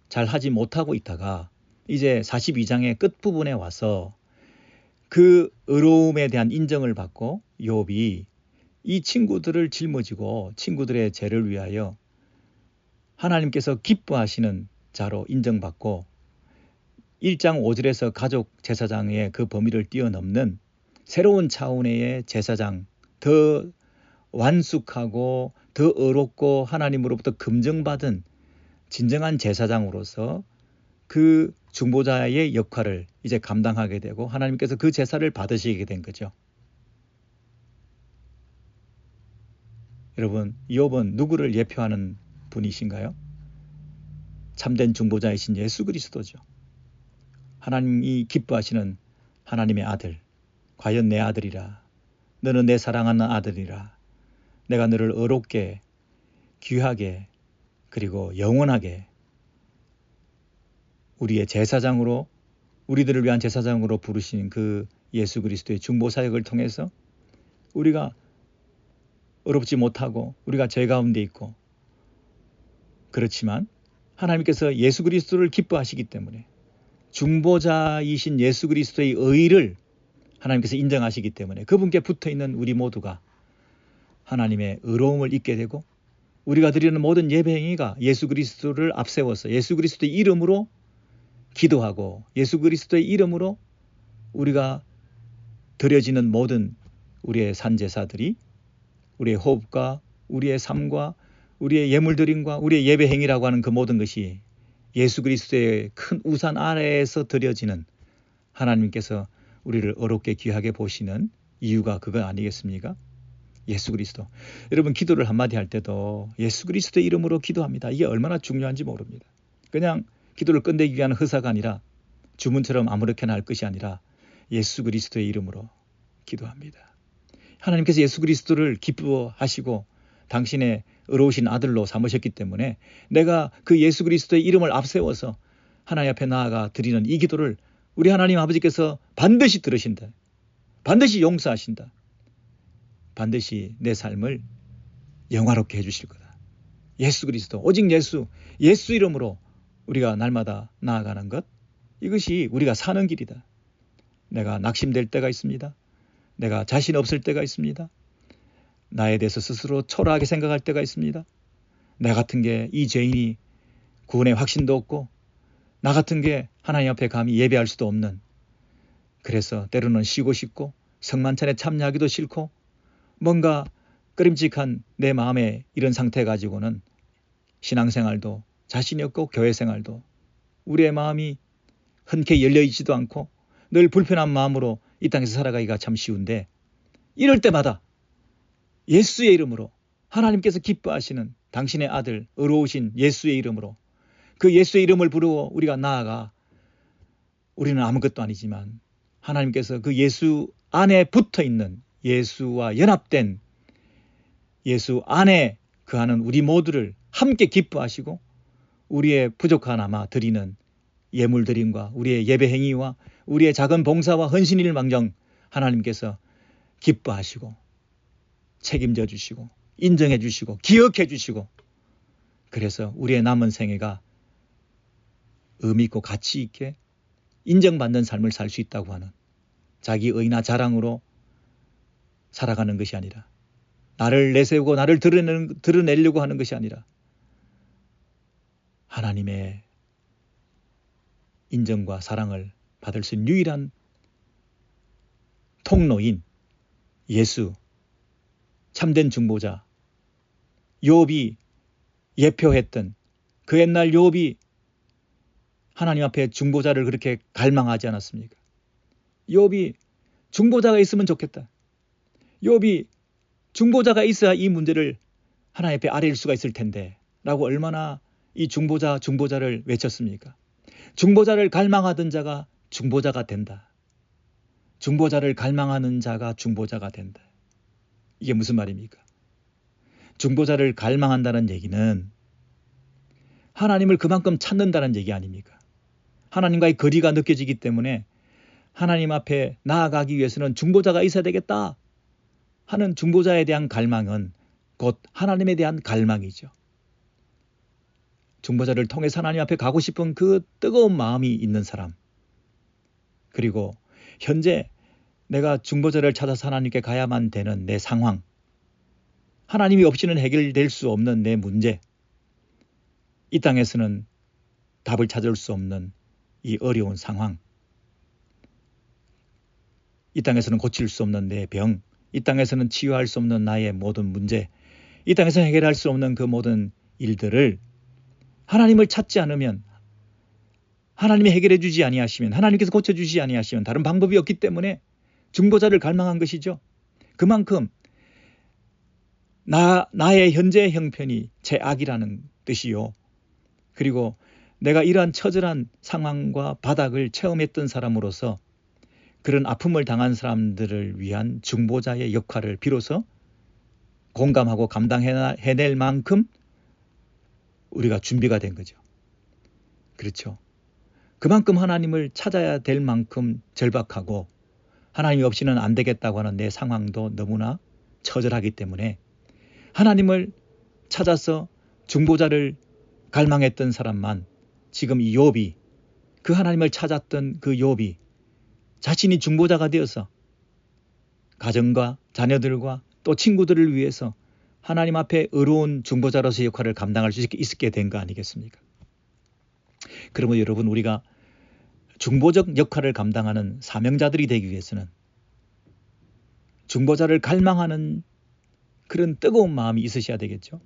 잘 하지 못하고 있다가 이제 42장의 끝부분에 와서 그 의로움에 대한 인정을 받고 욥이 이 친구들을 짊어지고 친구들의 죄를 위하여 하나님께서 기뻐하시는 자로 인정받고 1장 5절에서 가족 제사장의 그 범위를 뛰어넘는 새로운 차원의 제사장, 더 완숙하고 더 의롭고 하나님으로부터 검증받은 진정한 제사장으로서 그 중보자의 역할을 이제 감당하게 되고 하나님께서 그 제사를 받으시게 된 거죠. 여러분, 욥은 누구를 예표하는 분이신가요? 참된 중보자이신 예수 그리스도죠. 하나님이 기뻐하시는 하나님의 아들. 과연 내 아들이라. 너는 내 사랑하는 아들이라. 내가 너를 의롭게, 귀하게, 그리고 영원하게 우리의 제사장으로, 우리들을 위한 제사장으로 부르신 그 예수 그리스도의 중보 사역을 통해서 우리가 의롭지 못하고 우리가 죄 가운데 있고, 그렇지만 하나님께서 예수 그리스도를 기뻐하시기 때문에 중보자이신 예수 그리스도의 의를 하나님께서 인정하시기 때문에 그분께 붙어있는 우리 모두가 하나님의 의로움을 잊게 되고 우리가 드리는 모든 예배 행위가 예수 그리스도를 앞세워서 예수 그리스도의 이름으로 기도하고 예수 그리스도의 이름으로 우리가 드려지는 모든 우리의 산제사들이 우리의 호흡과 우리의 삶과 우리의 예물드림과 우리의 예배 행위라고 하는 그 모든 것이 예수 그리스도의 큰 우산 아래에서 드려지는 하나님께서 우리를 어렵게 귀하게 보시는 이유가 그거 아니겠습니까? 예수 그리스도. 여러분, 기도를 한마디 할 때도 예수 그리스도의 이름으로 기도합니다. 이게 얼마나 중요한지 모릅니다. 그냥 기도를 끝내기 위한 허사가 아니라 주문처럼 아무렇게나 할 것이 아니라 예수 그리스도의 이름으로 기도합니다. 하나님께서 예수 그리스도를 기뻐하시고 당신의 의로우신 아들로 삼으셨기 때문에 내가 그 예수 그리스도의 이름을 앞세워서 하나님 앞에 나아가 드리는 이 기도를 우리 하나님 아버지께서 반드시 들으신다. 반드시 용서하신다. 반드시 내 삶을 영화롭게 해주실 거다. 예수 그리스도, 오직 예수 이름으로 우리가 날마다 나아가는 것, 이것이 우리가 사는 길이다. 내가 낙심될 때가 있습니다. 내가 자신 없을 때가 있습니다. 나에 대해서 스스로 초라하게 생각할 때가 있습니다. 나 같은 게 이 죄인이 구원의 확신도 없고 나 같은 게 하나님 앞에 감히 예배할 수도 없는, 그래서 때로는 쉬고 싶고 성만찬에 참여하기도 싫고 뭔가 꺼림칙한 내 마음의 이런 상태 가지고는 신앙생활도 자신이 없고 교회생활도 우리의 마음이 흔쾌히 열려있지도 않고 늘 불편한 마음으로 이 땅에서 살아가기가 참 쉬운데, 이럴 때마다 예수의 이름으로 하나님께서 기뻐하시는 당신의 아들 의로우신 예수의 이름으로 그 예수의 이름을 부르고 우리가 나아가 우리는 아무것도 아니지만 하나님께서 그 예수 안에 붙어있는 예수와 연합된 예수 안에 그하는 우리 모두를 함께 기뻐하시고 우리의 부족하나마 드리는 예물드림과 우리의 예배 행위와 우리의 작은 봉사와 헌신일 망정 하나님께서 기뻐하시고 책임져 주시고 인정해 주시고 기억해 주시고, 그래서 우리의 남은 생애가 의미 있고 가치 있게 인정받는 삶을 살 수 있다고 하는 자기 의나 자랑으로 살아가는 것이 아니라, 나를 내세우고 나를 드러내려고 하는 것이 아니라 하나님의 인정과 사랑을 받을 수 있는 유일한 통로인 예수, 참된 중보자, 욥이 예표했던 그 옛날 욥이 하나님 앞에 중보자를 그렇게 갈망하지 않았습니까? 욥이 중보자가 있으면 좋겠다. 욥이 중보자가 있어야 이 문제를 하나님 앞에 아뢰일 수가 있을 텐데 라고 얼마나 이 중보자를 외쳤습니까? 중보자를 갈망하던 자가 중보자가 된다. 중보자를 갈망하는 자가 중보자가 된다. 이게 무슨 말입니까? 중보자를 갈망한다는 얘기는 하나님을 그만큼 찾는다는 얘기 아닙니까? 하나님과의 거리가 느껴지기 때문에 하나님 앞에 나아가기 위해서는 중보자가 있어야 되겠다 하는 중보자에 대한 갈망은 곧 하나님에 대한 갈망이죠. 중보자를 통해서 하나님 앞에 가고 싶은 그 뜨거운 마음이 있는 사람, 그리고 현재 내가 중보자를 찾아서 하나님께 가야만 되는 내 상황, 하나님이 없이는 해결될 수 없는 내 문제, 이 땅에서는 답을 찾을 수 없는 이 어려운 상황, 이 땅에서는 고칠 수 없는 내 병, 이 땅에서는 치유할 수 없는 나의 모든 문제, 이 땅에서 해결할 수 없는 그 모든 일들을 하나님을 찾지 않으면, 하나님이 해결해 주지 아니하시면, 하나님께서 고쳐주지 아니하시면 다른 방법이 없기 때문에 중보자를 갈망한 것이죠. 그만큼 나의 현재 형편이 제 악이라는 뜻이요. 그리고 내가 이러한 처절한 상황과 바닥을 체험했던 사람으로서 그런 아픔을 당한 사람들을 위한 중보자의 역할을 비로소 공감하고 감당해낼 만큼 우리가 준비가 된 거죠. 그렇죠. 그만큼 하나님을 찾아야 될 만큼 절박하고 하나님이 없이는 안 되겠다고 하는 내 상황도 너무나 처절하기 때문에 하나님을 찾아서 중보자를 갈망했던 사람만, 지금 이 욥이, 그 하나님을 찾았던 그 욥이 자신이 중보자가 되어서 가정과 자녀들과 또 친구들을 위해서 하나님 앞에 의로운 중보자로서의 역할을 감당할 수 있게 된 거 아니겠습니까? 그러면 여러분, 우리가 중보적 역할을 감당하는 사명자들이 되기 위해서는 중보자를 갈망하는 그런 뜨거운 마음이 있으셔야 되겠죠.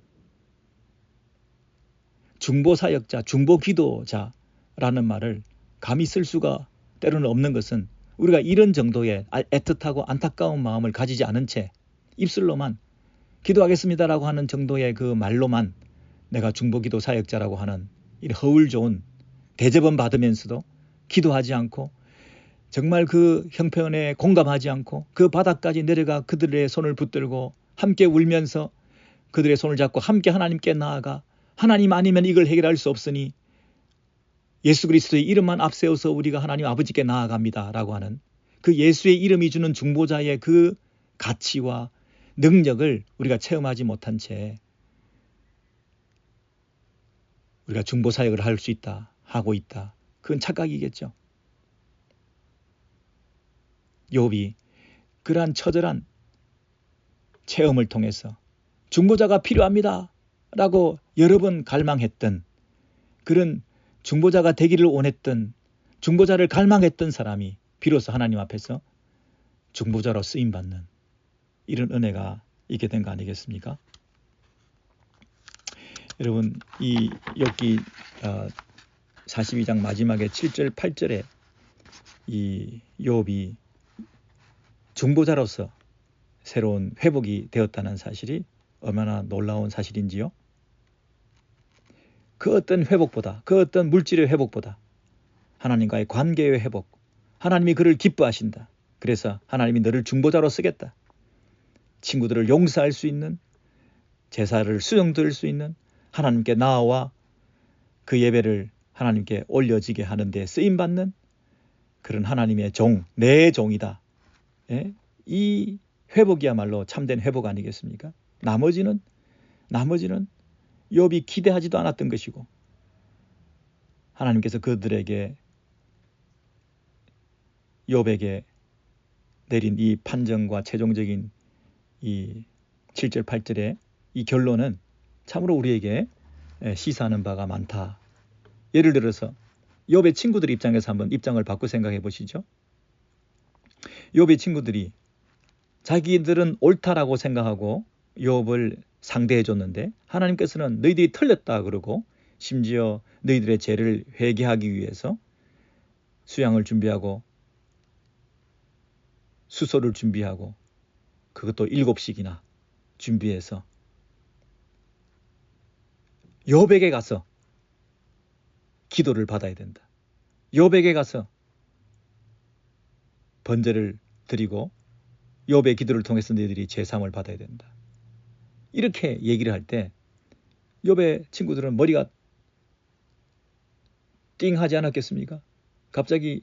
중보사역자, 중보기도자라는 말을 감히 쓸 수가 때로는 없는 것은 우리가 이런 정도의 애틋하고 안타까운 마음을 가지지 않은 채 입술로만 기도하겠습니다라고 하는 정도의 그 말로만 내가 중보기도 사역자라고 하는 이 허울 좋은 대접은 받으면서도 기도하지 않고 정말 그 형편에 공감하지 않고 그 바닥까지 내려가 그들의 손을 붙들고 함께 울면서 그들의 손을 잡고 함께 하나님께 나아가 하나님 아니면 이걸 해결할 수 없으니 예수 그리스도의 이름만 앞세워서 우리가 하나님 아버지께 나아갑니다 라고 하는 그 예수의 이름이 주는 중보자의 그 가치와 능력을 우리가 체험하지 못한 채 우리가 중보사역을 할 수 있다, 하고 있다. 그건 착각이겠죠. 욥이 그러한 처절한 체험을 통해서 중보자가 필요합니다 라고 여러 번 갈망했던, 그런 중보자가 되기를 원했던, 중보자를 갈망했던 사람이 비로소 하나님 앞에서 중보자로 쓰임받는 이런 은혜가 있게 된 거 아니겠습니까? 여러분, 이 욥기 42장 마지막에 7절 8절에 이 욥이 중보자로서 새로운 회복이 되었다는 사실이 얼마나 놀라운 사실인지요. 그 어떤 회복보다, 그 어떤 물질의 회복보다 하나님과의 관계의 회복, 하나님이 그를 기뻐하신다. 그래서 하나님이 너를 중보자로 쓰겠다. 친구들을 용서할 수 있는, 제사를 수용될 수 있는, 하나님께 나아와 그 예배를 하나님께 올려지게 하는 데 쓰임받는 그런 하나님의 종, 내 종이다. 예? 이 회복이야말로 참된 회복 아니겠습니까? 나머지는 욥이 기대하지도 않았던 것이고 하나님께서 그들에게, 욥에게 내린 이 판정과 최종적인 이 7절 8절의 이 결론은 참으로 우리에게 시사하는 바가 많다. 예를 들어서 욥의 친구들 입장에서 한번 입장을 바꿔 생각해 보시죠. 욥의 친구들이 자기들은 옳다라고 생각하고 욥을 상대해 줬는데 하나님께서는 너희들이 틀렸다 그러고 심지어 너희들의 죄를 회개하기 위해서 수양을 준비하고 수소를 준비하고 그것도 7씩이나 준비해서 욥에게 가서 기도를 받아야 된다. 욥에게 가서 번제를 드리고 욥의 기도를 통해서 너희들이 제사함을 받아야 된다. 이렇게 얘기를 할 때 욥의 친구들은 머리가 띵하지 않았겠습니까? 갑자기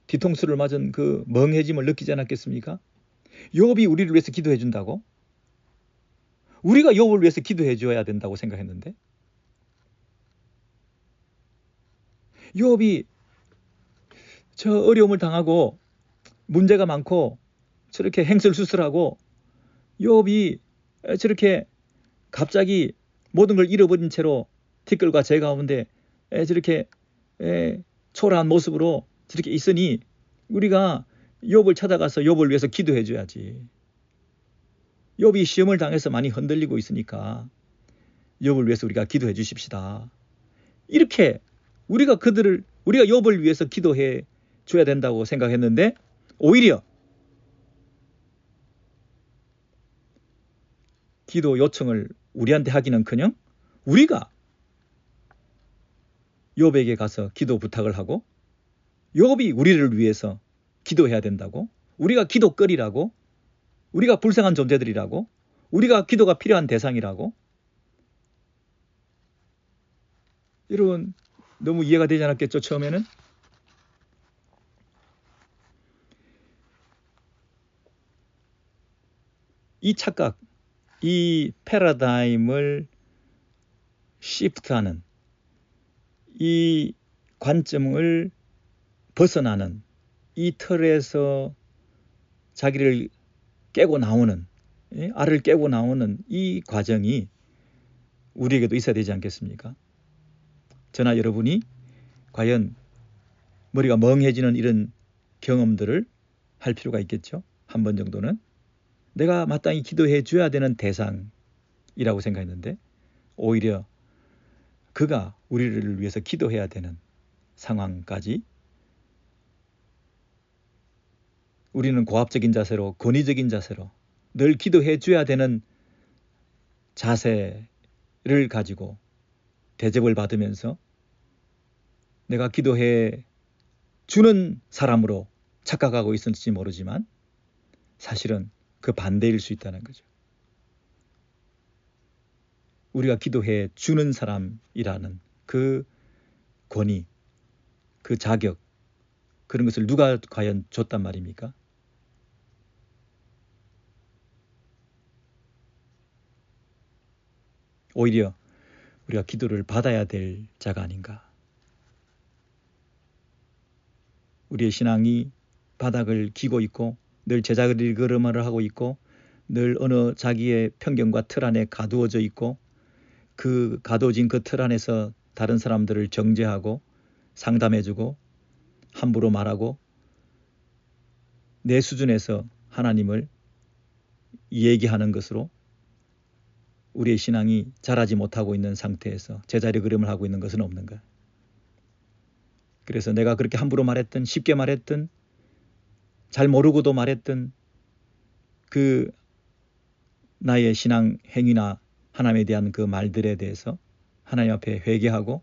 뒤통수를 맞은 그 멍해짐을 느끼지 않았겠습니까? 욥이 우리를 위해서 기도해 준다고? 우리가 욥을 위해서 기도해 줘야 된다고 생각했는데 욥이 저 어려움을 당하고 문제가 많고 저렇게 행설수설하고 욥이 저렇게 갑자기 모든 걸 잃어버린 채로 티끌과 제 가운데 저렇게 초라한 모습으로 저렇게 있으니 우리가 욥을 찾아가서 욥을 위해서 기도해 줘야지. 욥이 시험을 당해서 많이 흔들리고 있으니까 욥을 위해서 우리가 기도해 주십시다. 이렇게 우리가 욥을 위해서 기도해 줘야 된다고 생각했는데 오히려 기도 요청을 우리한테 하기는커녕 우리가 욥에게 가서 기도 부탁을 하고 욥이 우리를 위해서 기도해야 된다고, 우리가 기도거리라고, 우리가 불쌍한 존재들이라고, 우리가 기도가 필요한 대상이라고. 여러분 너무 이해가 되지 않았겠죠? 처음에는 이 착각, 이 패러다임을 시프트하는, 이 관점을 벗어나는, 이 틀에서 자기를 깨고 나오는, 알을 깨고 나오는 이 과정이 우리에게도 있어야 되지 않겠습니까? 저나 여러분이 과연 머리가 멍해지는 이런 경험들을 할 필요가 있겠죠. 한 번 정도는 내가 마땅히 기도해 줘야 되는 대상이라고 생각했는데 오히려 그가 우리를 위해서 기도해야 되는 상황까지 우리는 고압적인 자세로, 권위적인 자세로 늘 기도해 줘야 되는 자세를 가지고 대접을 받으면서 내가 기도해 주는 사람으로 착각하고 있었는지 모르지만 사실은 그 반대일 수 있다는 거죠. 우리가 기도해 주는 사람이라는 그 권위, 그 자격, 그런 것을 누가 과연 줬단 말입니까? 오히려 우리가 기도를 받아야 될 자가 아닌가. 우리의 신앙이 바닥을 기고 있고 늘 제자리걸음을 하고 있고 늘 어느 자기의 편견과 틀 안에 가두어져 있고 그 가두어진 그 틀 안에서 다른 사람들을 정죄하고 상담해주고 함부로 말하고 내 수준에서 하나님을 얘기하는 것으로 우리의 신앙이 자라지 못하고 있는 상태에서 제자리 걸음을 하고 있는 것은 없는가. 그래서 내가 그렇게 함부로 말했던, 쉽게 말했던, 잘 모르고도 말했던 그 나의 신앙 행위나 하나님에 대한 그 말들에 대해서 하나님 앞에 회개하고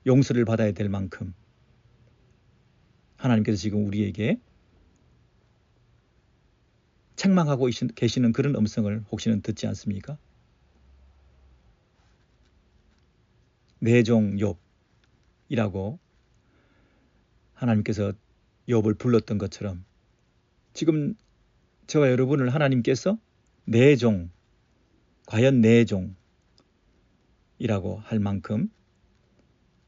용서를 받아야 될 만큼 하나님께서 지금 우리에게 책망하고 계시는 그런 음성을 혹시는 듣지 않습니까? 내 종 욥이라고 하나님께서 욥을 불렀던 것처럼 지금 저와 여러분을 하나님께서 내 종, 과연 내 종이라고 할 만큼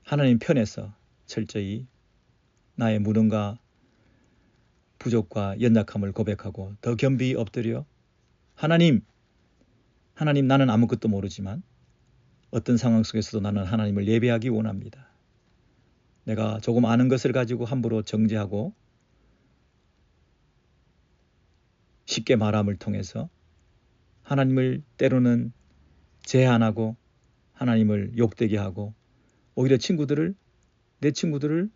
하나님 편에서 철저히 나의 무능과 부족과 연약함을 고백하고 더 겸비 엎드려 하나님 나는 아무것도 모르지만 어떤 상황 속에서도 나는 하나님을 예배하기 원합니다. 내가 조금 아는 것을 가지고 함부로 정죄하고 쉽게 말함을 통해서 하나님을 때로는 제한하고 하나님을 욕되게 하고 오히려 내 친구들을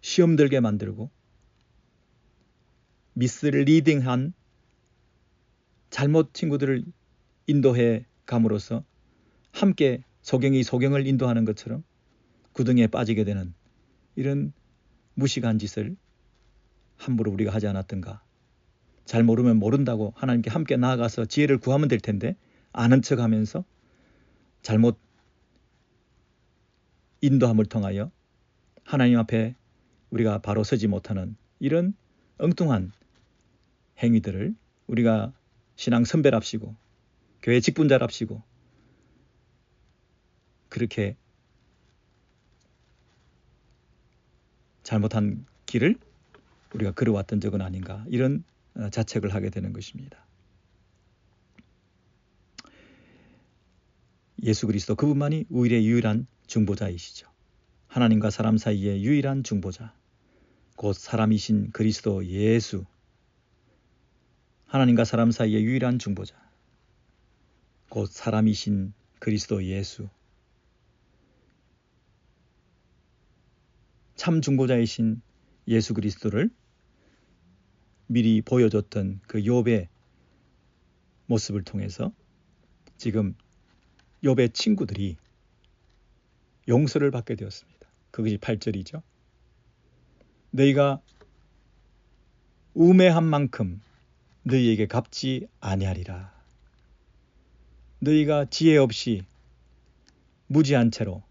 시험 들게 만들고 미스리딩한 잘못 친구들을 인도해 감으로써 함께 소경이 소경을 인도하는 것처럼 구덩이에 빠지게 되는 이런 무식한 짓을 함부로 우리가 하지 않았던가. 잘 모르면 모른다고 하나님께 함께 나아가서 지혜를 구하면 될 텐데 아는 척하면서 잘못 인도함을 통하여 하나님 앞에 우리가 바로 서지 못하는 이런 엉뚱한 행위들을 우리가 신앙 선배랍시고 교회 직분자랍시고 그렇게 잘못한 길을 우리가 걸어왔던 적은 아닌가 이런 자책을 하게 되는 것입니다. 예수 그리스도 그분만이 우리의 유일한 중보자이시죠. 하나님과 사람 사이의 유일한 중보자, 곧 사람이신 그리스도 예수, 하나님과 사람 사이의 유일한 중보자, 곧 사람이신 그리스도 예수, 참 중보자이신 예수 그리스도를 미리 보여줬던 그 욥의 모습을 통해서 지금 욥의 친구들이 용서를 받게 되었습니다. 그것이 8절이죠. 너희가 우매한 만큼 너희에게 갚지 아니하리라. 너희가 지혜 없이 무지한 채로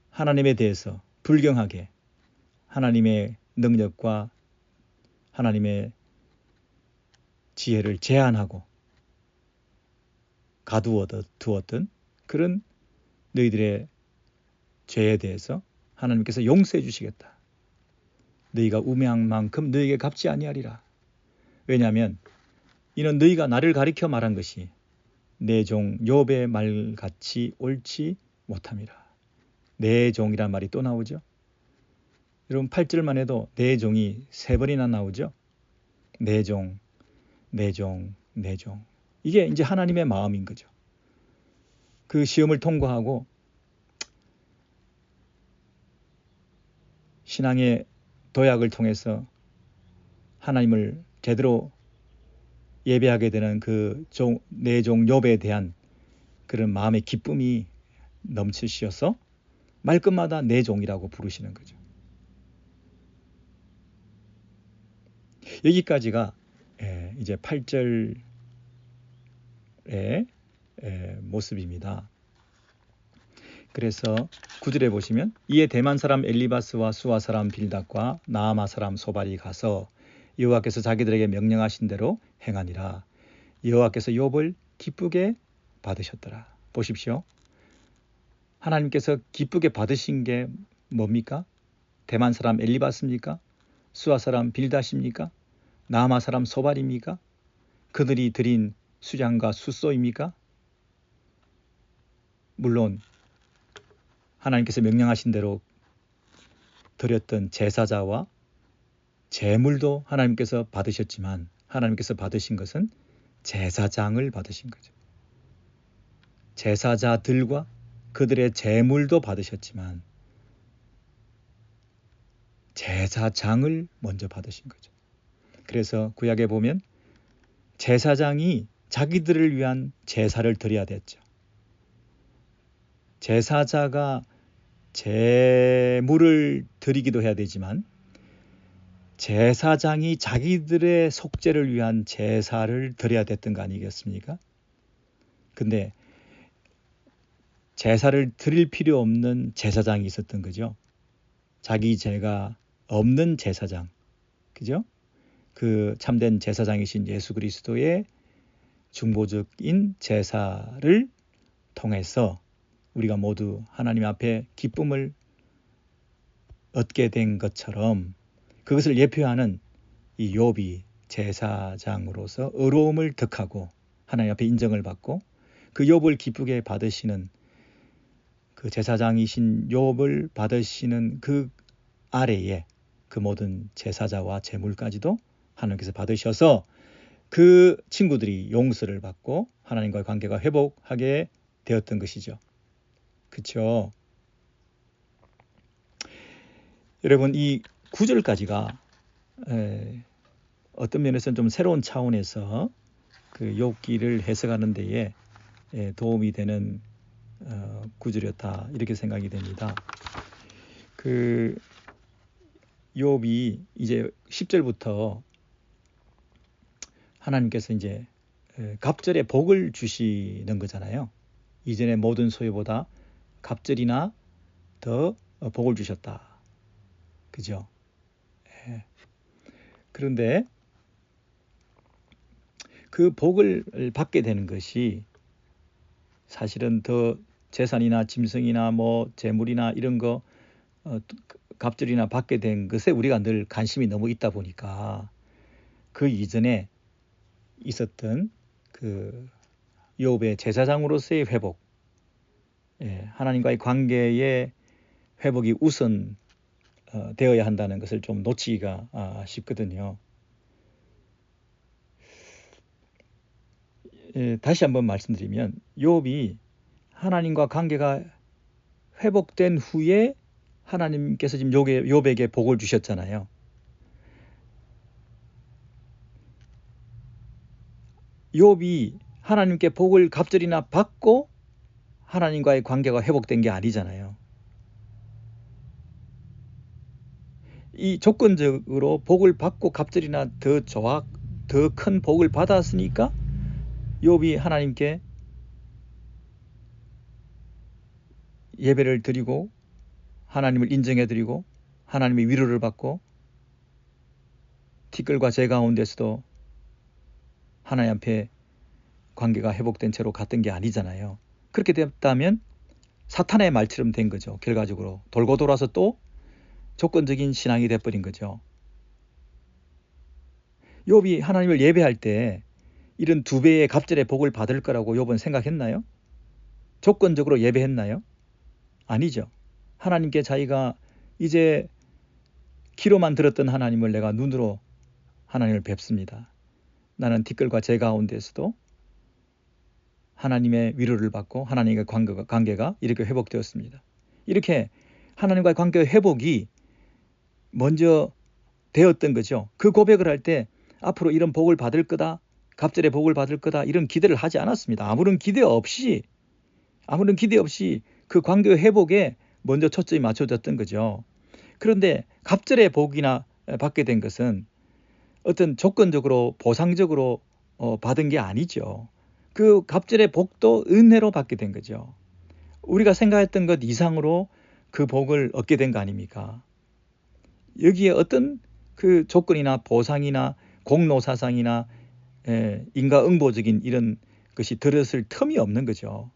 하나님에 대해서 불경하게 하나님의 능력과 하나님의 지혜를 제한하고 가두어 두었던 그런 너희들의 죄에 대해서 하나님께서 용서해 주시겠다. 너희가 우매한 만큼 너희에게 갚지 아니하리라. 왜냐하면 이는 너희가 나를 가리켜 말한 것이 내 종 욥의 말같이 옳지 못함이라. 내 종이란 말이 또 나오죠. 여러분 8절만 해도 내 종이 3번이나 나오죠. 내 종, 내 종, 내 종. 이게 이제 하나님의 마음인 거죠. 그 시험을 통과하고 신앙의 도약을 통해서 하나님을 제대로 예배하게 되는 그 내 종 욥에 대한 그런 마음의 기쁨이 넘치셔서 말끝마다 내 종이라고 부르시는 거죠. 여기까지가 이제 8절의 모습입니다. 그래서 9절에 보시면 이에 대만 사람 엘리바스와 수아 사람 빌닷과 나아마 사람 소발이 가서 여호와께서 자기들에게 명령하신 대로 행하니라. 여호와께서 욥을 기쁘게 받으셨더라. 보십시오. 하나님께서 기쁘게 받으신 게 뭡니까? 대만 사람 엘리바스입니까? 수아 사람 빌닷입니까? 나아마 사람 소발입니까? 그들이 드린 수장과 수소입니까? 물론 하나님께서 명령하신 대로 드렸던 제사자와 제물도 하나님께서 받으셨지만 하나님께서 받으신 것은 제사장을 받으신 거죠. 제사자들과 그들의 제물도 받으셨지만 제사장을 먼저 받으신 거죠. 그래서 구약에 보면 제사장이 자기들을 위한 제사를 드려야 됐죠. 제사자가 제물을 드리기도 해야 되지만 제사장이 자기들의 속죄를 위한 제사를 드려야 됐던 거 아니겠습니까? 근데 제사를 드릴 필요 없는 제사장이 있었던 거죠. 자기 죄가 없는 제사장. 그죠? 그 참된 제사장이신 예수 그리스도의 중보적인 제사를 통해서 우리가 모두 하나님 앞에 기쁨을 얻게 된 것처럼 그것을 예표하는 이 욥이 제사장으로서 의로움을 득하고 하나님 앞에 인정을 받고 그 욥을 기쁘게 받으시는 그 제사장이신 욥을 받으시는 그 아래에 그 모든 제사자와 제물까지도 하나님께서 받으셔서 그 친구들이 용서를 받고 하나님과의 관계가 회복하게 되었던 것이죠. 그렇죠? 여러분 이 9절까지가 어떤 면에서는 좀 새로운 차원에서 그 욥기를 해석하는 데에 도움이 되는 구절이었다 이렇게 생각이 됩니다. 그 욥이 이제 10절부터 하나님께서 이제 갑절에 복을 주시는 거잖아요. 이전의 모든 소유보다 갑절이나 더 복을 주셨다. 그죠? 그런데 그 복을 받게 되는 것이 사실은 더 재산이나 짐승이나 뭐 재물이나 이런 거 갑절이나 받게 된 것에 우리가 늘 관심이 너무 있다 보니까 그 이전에 있었던 그 욥의 제사장으로서의 회복 하나님과의 관계의 회복이 우선 되어야 한다는 것을 좀 놓치기가 쉽거든요. 다시 한번 말씀드리면 욥이 하나님과 관계가 회복된 후에 하나님께서 지금 욥에게 복을 주셨잖아요. 욥이 하나님께 복을 갑절이나 받고 하나님과의 관계가 회복된 게 아니잖아요. 이 조건적으로 복을 받고 갑절이나 더 큰 복을 받았으니까 욥이 하나님께 예배를 드리고 하나님을 인정해드리고 하나님의 위로를 받고 티끌과 재 가운데서도 하나님 앞에 관계가 회복된 채로 갔던 게 아니잖아요. 그렇게 됐다면 사탄의 말처럼 된 거죠. 결과적으로 돌고 돌아서 또 조건적인 신앙이 돼버린 거죠. 욥이 하나님을 예배할 때 이런 2배의 갑절의 복을 받을 거라고 욥은 생각했나요? 조건적으로 예배했나요? 아니죠. 하나님께 자기가 이제 귀로만 들었던 하나님을 내가 눈으로 하나님을 뵙습니다. 나는 티끌과 재 가운데서도 하나님의 위로를 받고 하나님과의 관계가 이렇게 회복되었습니다. 이렇게 하나님과의 관계의 회복이 먼저 되었던 거죠. 그 고백을 할 때 앞으로 이런 복을 받을 거다, 갑절의 복을 받을 거다 이런 기대를 하지 않았습니다. 아무런 기대 없이 그 관계의 회복에 먼저 초점이 맞춰졌던 거죠. 그런데 갑절의 복이나 받게 된 것은 어떤 조건적으로 보상적으로 받은 게 아니죠. 그 갑절의 복도 은혜로 받게 된 거죠. 우리가 생각했던 것 이상으로 그 복을 얻게 된 거 아닙니까? 여기에 어떤 그 조건이나 보상이나 공로사상이나 인과응보적인 이런 것이 들었을 틈이 없는 거죠.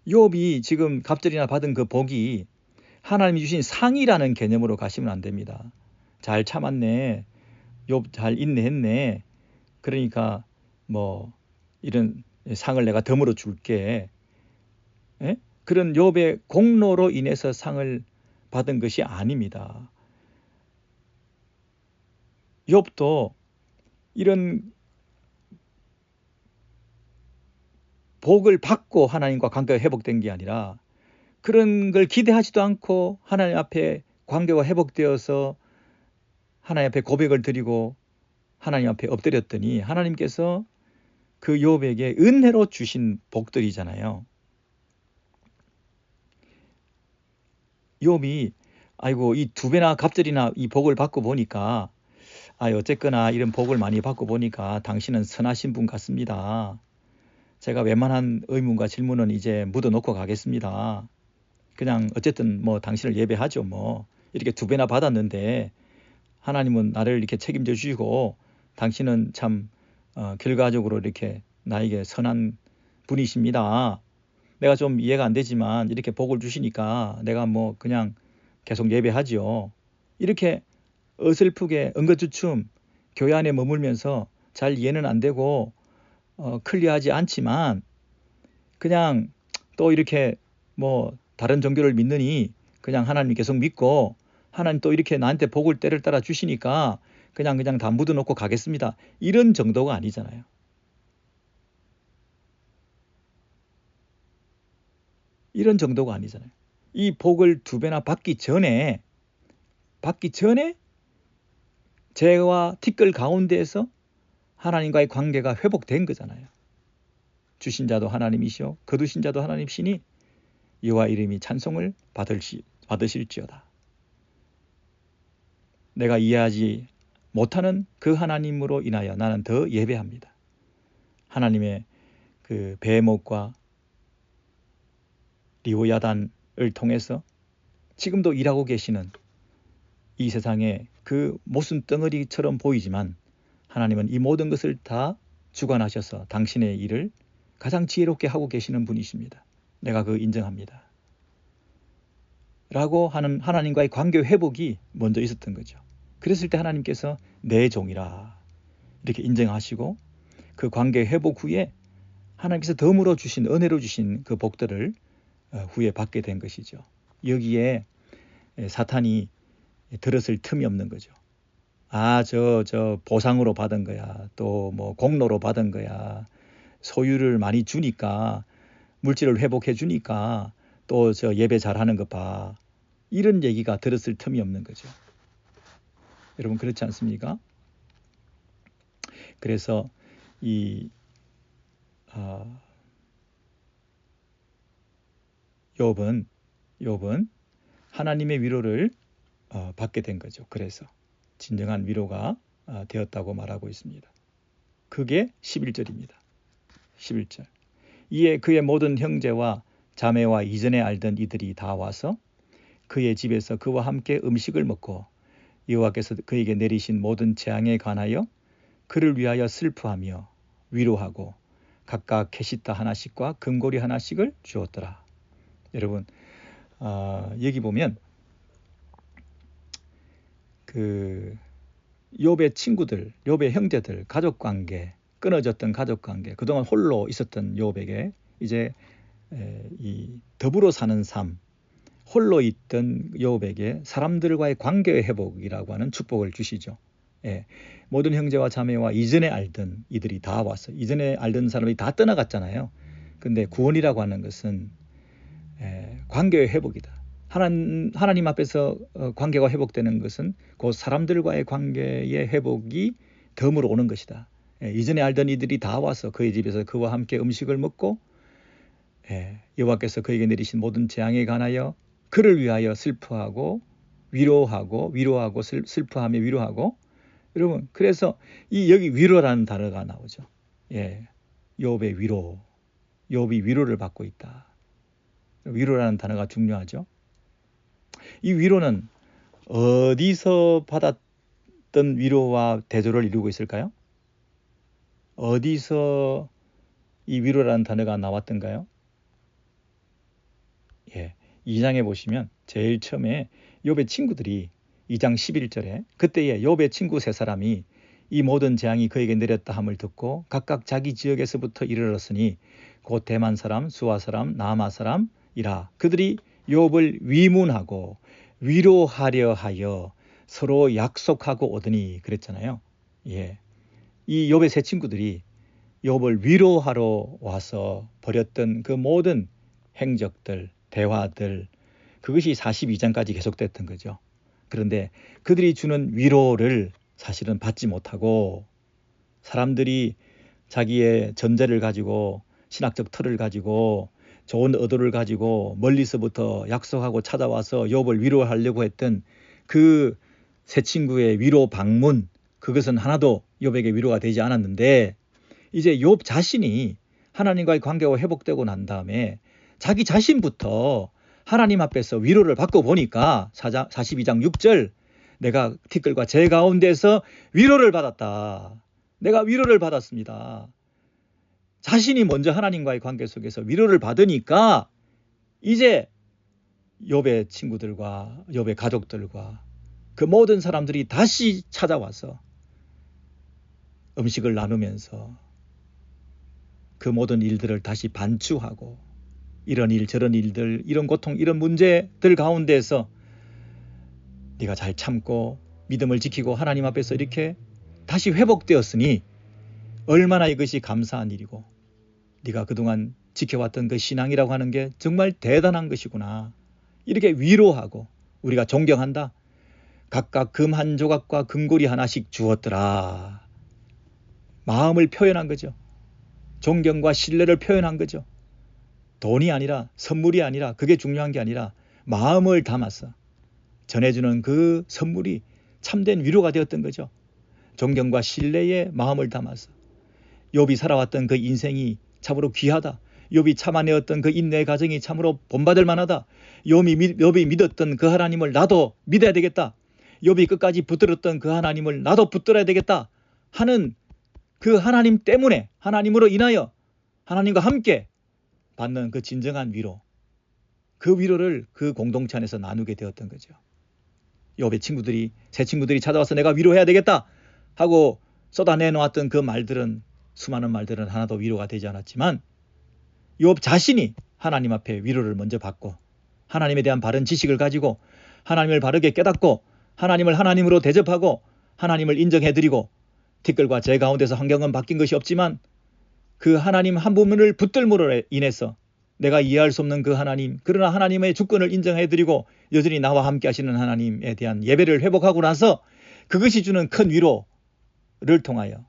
욥이 지금 갑절이나 받은 그 복이 하나님이 주신 상이라는 개념으로 가시면 안 됩니다. 잘 참았네. 욥 잘 인내했네. 그러니까 뭐 이런 상을 내가 덤으로 줄게. 그런 욥의 공로로 인해서 상을 받은 것이 아닙니다. 욥도 이런 복을 받고 하나님과 관계가 회복된 게 아니라 그런 걸 기대하지도 않고 하나님 앞에 관계가 회복되어서 하나님 앞에 고백을 드리고 하나님 앞에 엎드렸더니 하나님께서 그 욥에게 은혜로 주신 복들이잖아요. 욥이 아이고 이 2배나 갑절이나 이 복을 받고 보니까 어쨌거나 이런 복을 많이 받고 보니까 당신은 선하신 분 같습니다. 제가 웬만한 의문과 질문은 이제 묻어놓고 가겠습니다. 그냥 어쨌든 뭐 당신을 예배하죠. 뭐 이렇게 2배나 받았는데 하나님은 나를 이렇게 책임져 주시고 당신은 참 결과적으로 이렇게 나에게 선한 분이십니다. 내가 좀 이해가 안 되지만 이렇게 복을 주시니까 내가 뭐 그냥 계속 예배하죠. 이렇게 어설프게 엉거주춤 교회 안에 머물면서 잘 이해는 안 되고 클리어하지 않지만 그냥 또 이렇게 뭐 다른 종교를 믿느니 그냥 하나님 계속 믿고 하나님 또 이렇게 나한테 복을 때를 따라 주시니까 그냥 다 묻어놓고 가겠습니다. 이런 정도가 아니잖아요. 이런 정도가 아니잖아요. 이 복을 2배나 받기 전에 재와 티끌 가운데에서 하나님과의 관계가 회복된 거잖아요. 주신 자도 하나님이시오 거두신 자도 하나님이시니 여호와 이름이 찬송을 받으실지어다. 내가 이해하지 못하는 그 하나님으로 인하여 나는 더 예배합니다. 하나님의 그 베목과 리오야단을 통해서 지금도 일하고 계시는 이 세상에 그 모순 덩어리처럼 보이지만 하나님은 이 모든 것을 다 주관하셔서 당신의 일을 가장 지혜롭게 하고 계시는 분이십니다. 내가 그거 인정합니다. 라고 하는 하나님과의 관계 회복이 먼저 있었던 거죠. 그랬을 때 하나님께서 내 종이라 이렇게 인정하시고 그 관계 회복 후에 하나님께서 덤으로 주신 은혜로 주신 그 복들을 후에 받게 된 것이죠. 여기에 사탄이 들었을 틈이 없는 거죠. 저 보상으로 받은 거야. 또 뭐 공로로 받은 거야. 소유를 많이 주니까, 물질을 회복해 주니까 또 저 예배 잘하는 거 봐. 이런 얘기가 들었을 틈이 없는 거죠. 여러분 그렇지 않습니까? 그래서 욥은 하나님의 위로를 받게 된 거죠. 그래서 진정한 위로가 되었다고 말하고 있습니다. 그게 11절입니다. 11절. 이에 그의 모든 형제와 자매와 이전에 알던 이들이 다 와서 그의 집에서 그와 함께 음식을 먹고 여호와께서 그에게 내리신 모든 재앙에 관하여 그를 위하여 슬퍼하며 위로하고 각각 캐시타 하나씩과 금고리 하나씩을 주었더라. 여러분 여기 보면 그 욥의 친구들, 욥의 형제들, 가족관계, 끊어졌던 가족관계, 그동안 홀로 있었던 욥에게 이제 이 더불어 사는 삶, 홀로 있던 욥에게 사람들과의 관계의 회복이라고 하는 축복을 주시죠. 모든 형제와 자매와 이전에 알던 이들이 다 왔어요. 이전에 알던 사람이 다 떠나갔잖아요. 근데 구원이라고 하는 것은 관계의 회복이다. 하나님 앞에서 관계가 회복되는 것은 그 사람들과의 관계의 회복이 덤으로 오는 것이다. 이전에 알던 이들이 다 와서 그의 집에서 그와 함께 음식을 먹고 여호와께서 그에게 내리신 모든 재앙에 관하여 그를 위하여 슬퍼하고 위로하고 슬퍼하며 위로하고. 여러분 그래서 여기 위로라는 단어가 나오죠. 욥의 위로, 욥이 위로를 받고 있다. 위로라는 단어가 중요하죠. 이 위로는 어디서 받았던 위로와 대조를 이루고 있을까요? 어디서 이 위로라는 단어가 나왔던가요? 2장에 보시면 제일 처음에 욥의 친구들이 2장 11절에 그때에 욥의 친구 세 사람이 이 모든 재앙이 그에게 내렸다 함을 듣고 각각 자기 지역에서부터 이르렀으니 곧 대만 사람, 수아 사람, 나아마 사람이라. 그들이 욥을 위문하고 위로하려 하여 서로 약속하고 오더니 그랬잖아요. 이 욥의 세 친구들이 욥을 위로하러 와서 벌였던 그 모든 행적들, 대화들, 그것이 42장까지 계속됐던 거죠. 그런데 그들이 주는 위로를 사실은 받지 못하고 사람들이 자기의 전제를 가지고 신학적 틀을 가지고 좋은 의도를 가지고 멀리서부터 약속하고 찾아와서 욥을 위로하려고 했던 그 세 친구의 위로 방문, 그것은 하나도 욥에게 위로가 되지 않았는데 이제 욥 자신이 하나님과의 관계가 회복되고 난 다음에 자기 자신부터 하나님 앞에서 위로를 받고 보니까 42장 6절 내가 티끌과 제 가운데서 위로를 받았다. 내가 위로를 받았습니다. 자신이 먼저 하나님과의 관계 속에서 위로를 받으니까 이제 욥의 친구들과 욥의 가족들과 그 모든 사람들이 다시 찾아와서 음식을 나누면서 그 모든 일들을 다시 반추하고 이런 일 저런 일들, 이런 고통, 이런 문제들 가운데서 네가 잘 참고 믿음을 지키고 하나님 앞에서 이렇게 다시 회복되었으니 얼마나 이것이 감사한 일이고 네가 그동안 지켜왔던 그 신앙이라고 하는 게 정말 대단한 것이구나. 이렇게 위로하고 우리가 존경한다. 각각 금 한 조각과 금고리 하나씩 주었더라. 마음을 표현한 거죠. 존경과 신뢰를 표현한 거죠. 돈이 아니라 선물이 아니라 그게 중요한 게 아니라 마음을 담아서 전해주는 그 선물이 참된 위로가 되었던 거죠. 존경과 신뢰의 마음을 담아서 욥이 살아왔던 그 인생이 참으로 귀하다. 욥이 참아내었던 그 인내 과정이 참으로 본받을 만하다. 욥이 믿었던 그 하나님을 나도 믿어야 되겠다. 욥이 끝까지 붙들었던 그 하나님을 나도 붙들어야 되겠다 하는 그 하나님 때문에, 하나님으로 인하여 하나님과 함께 받는 그 진정한 위로, 그 위로를 그 공동체 안에서 나누게 되었던 거죠. 욥의 새 친구들이 찾아와서 내가 위로해야 되겠다 하고 쏟아내놓았던 그 말들은 수많은 말들은 하나도 위로가 되지 않았지만 욥 자신이 하나님 앞에 위로를 먼저 받고 하나님에 대한 바른 지식을 가지고 하나님을 바르게 깨닫고 하나님을 하나님으로 대접하고 하나님을 인정해드리고 티끌과 재 가운데서 환경은 바뀐 것이 없지만 그 하나님 한 부분을 붙들므로 인해서 내가 이해할 수 없는 그 하나님, 그러나 하나님의 주권을 인정해드리고 여전히 나와 함께 하시는 하나님에 대한 예배를 회복하고 나서 그것이 주는 큰 위로를 통하여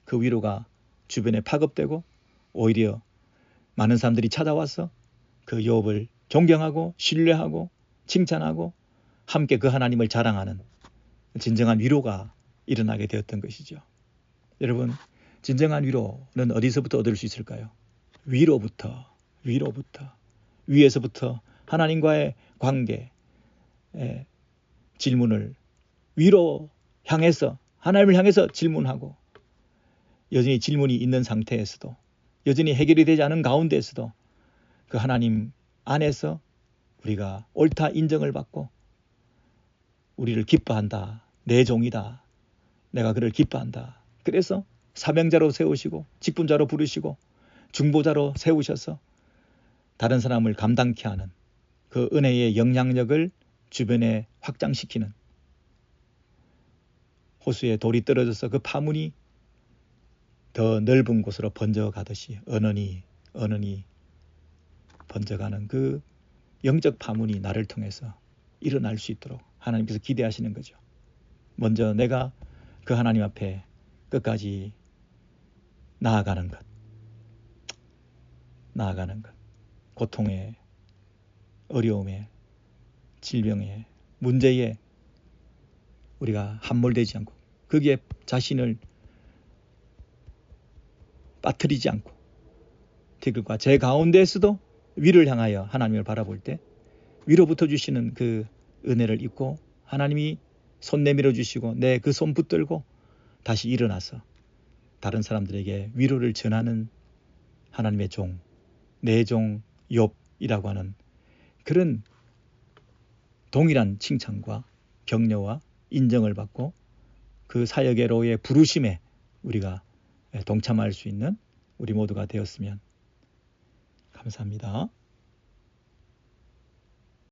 그 위로가 주변에 파급되고 오히려 많은 사람들이 찾아와서 그 욥을 존경하고 신뢰하고 칭찬하고 함께 그 하나님을 자랑하는 진정한 위로가 일어나게 되었던 것이죠. 여러분, 진정한 위로는 어디서부터 얻을 수 있을까요? 위로부터 위에서부터 하나님과의 관계 질문을 위로 향해서 하나님을 향해서 질문하고 여전히 질문이 있는 상태에서도 여전히 해결이 되지 않은 가운데에서도 그 하나님 안에서 우리가 옳다 인정을 받고 우리를 기뻐한다. 내 종이다. 내가 그를 기뻐한다. 그래서 사명자로 세우시고 직분자로 부르시고 중보자로 세우셔서 다른 사람을 감당케 하는 그 은혜의 영향력을 주변에 확장시키는 호수에 돌이 떨어져서 그 파문이 더 넓은 곳으로 번져가듯이 언언이 번져가는 그 영적 파문이 나를 통해서 일어날 수 있도록 하나님께서 기대하시는 거죠. 먼저 내가 그 하나님 앞에 끝까지 나아가는 것. 고통에, 어려움에, 질병에, 문제에 우리가 함몰되지 않고 거기에 자신을 빠뜨리지 않고 티끌과 재 가운데에서도 위를 향하여 하나님을 바라볼 때 위로부터 주시는 그 은혜를 입고 하나님이 손 내밀어 주시고 내 그 손 붙들고 다시 일어나서 다른 사람들에게 위로를 전하는 하나님의 종, 내 종 욥이라고 하는 그런 동일한 칭찬과 격려와 인정을 받고 그 사역의로의 부르심에 우리가 동참할 수 있는 우리 모두가 되었으면 감사합니다.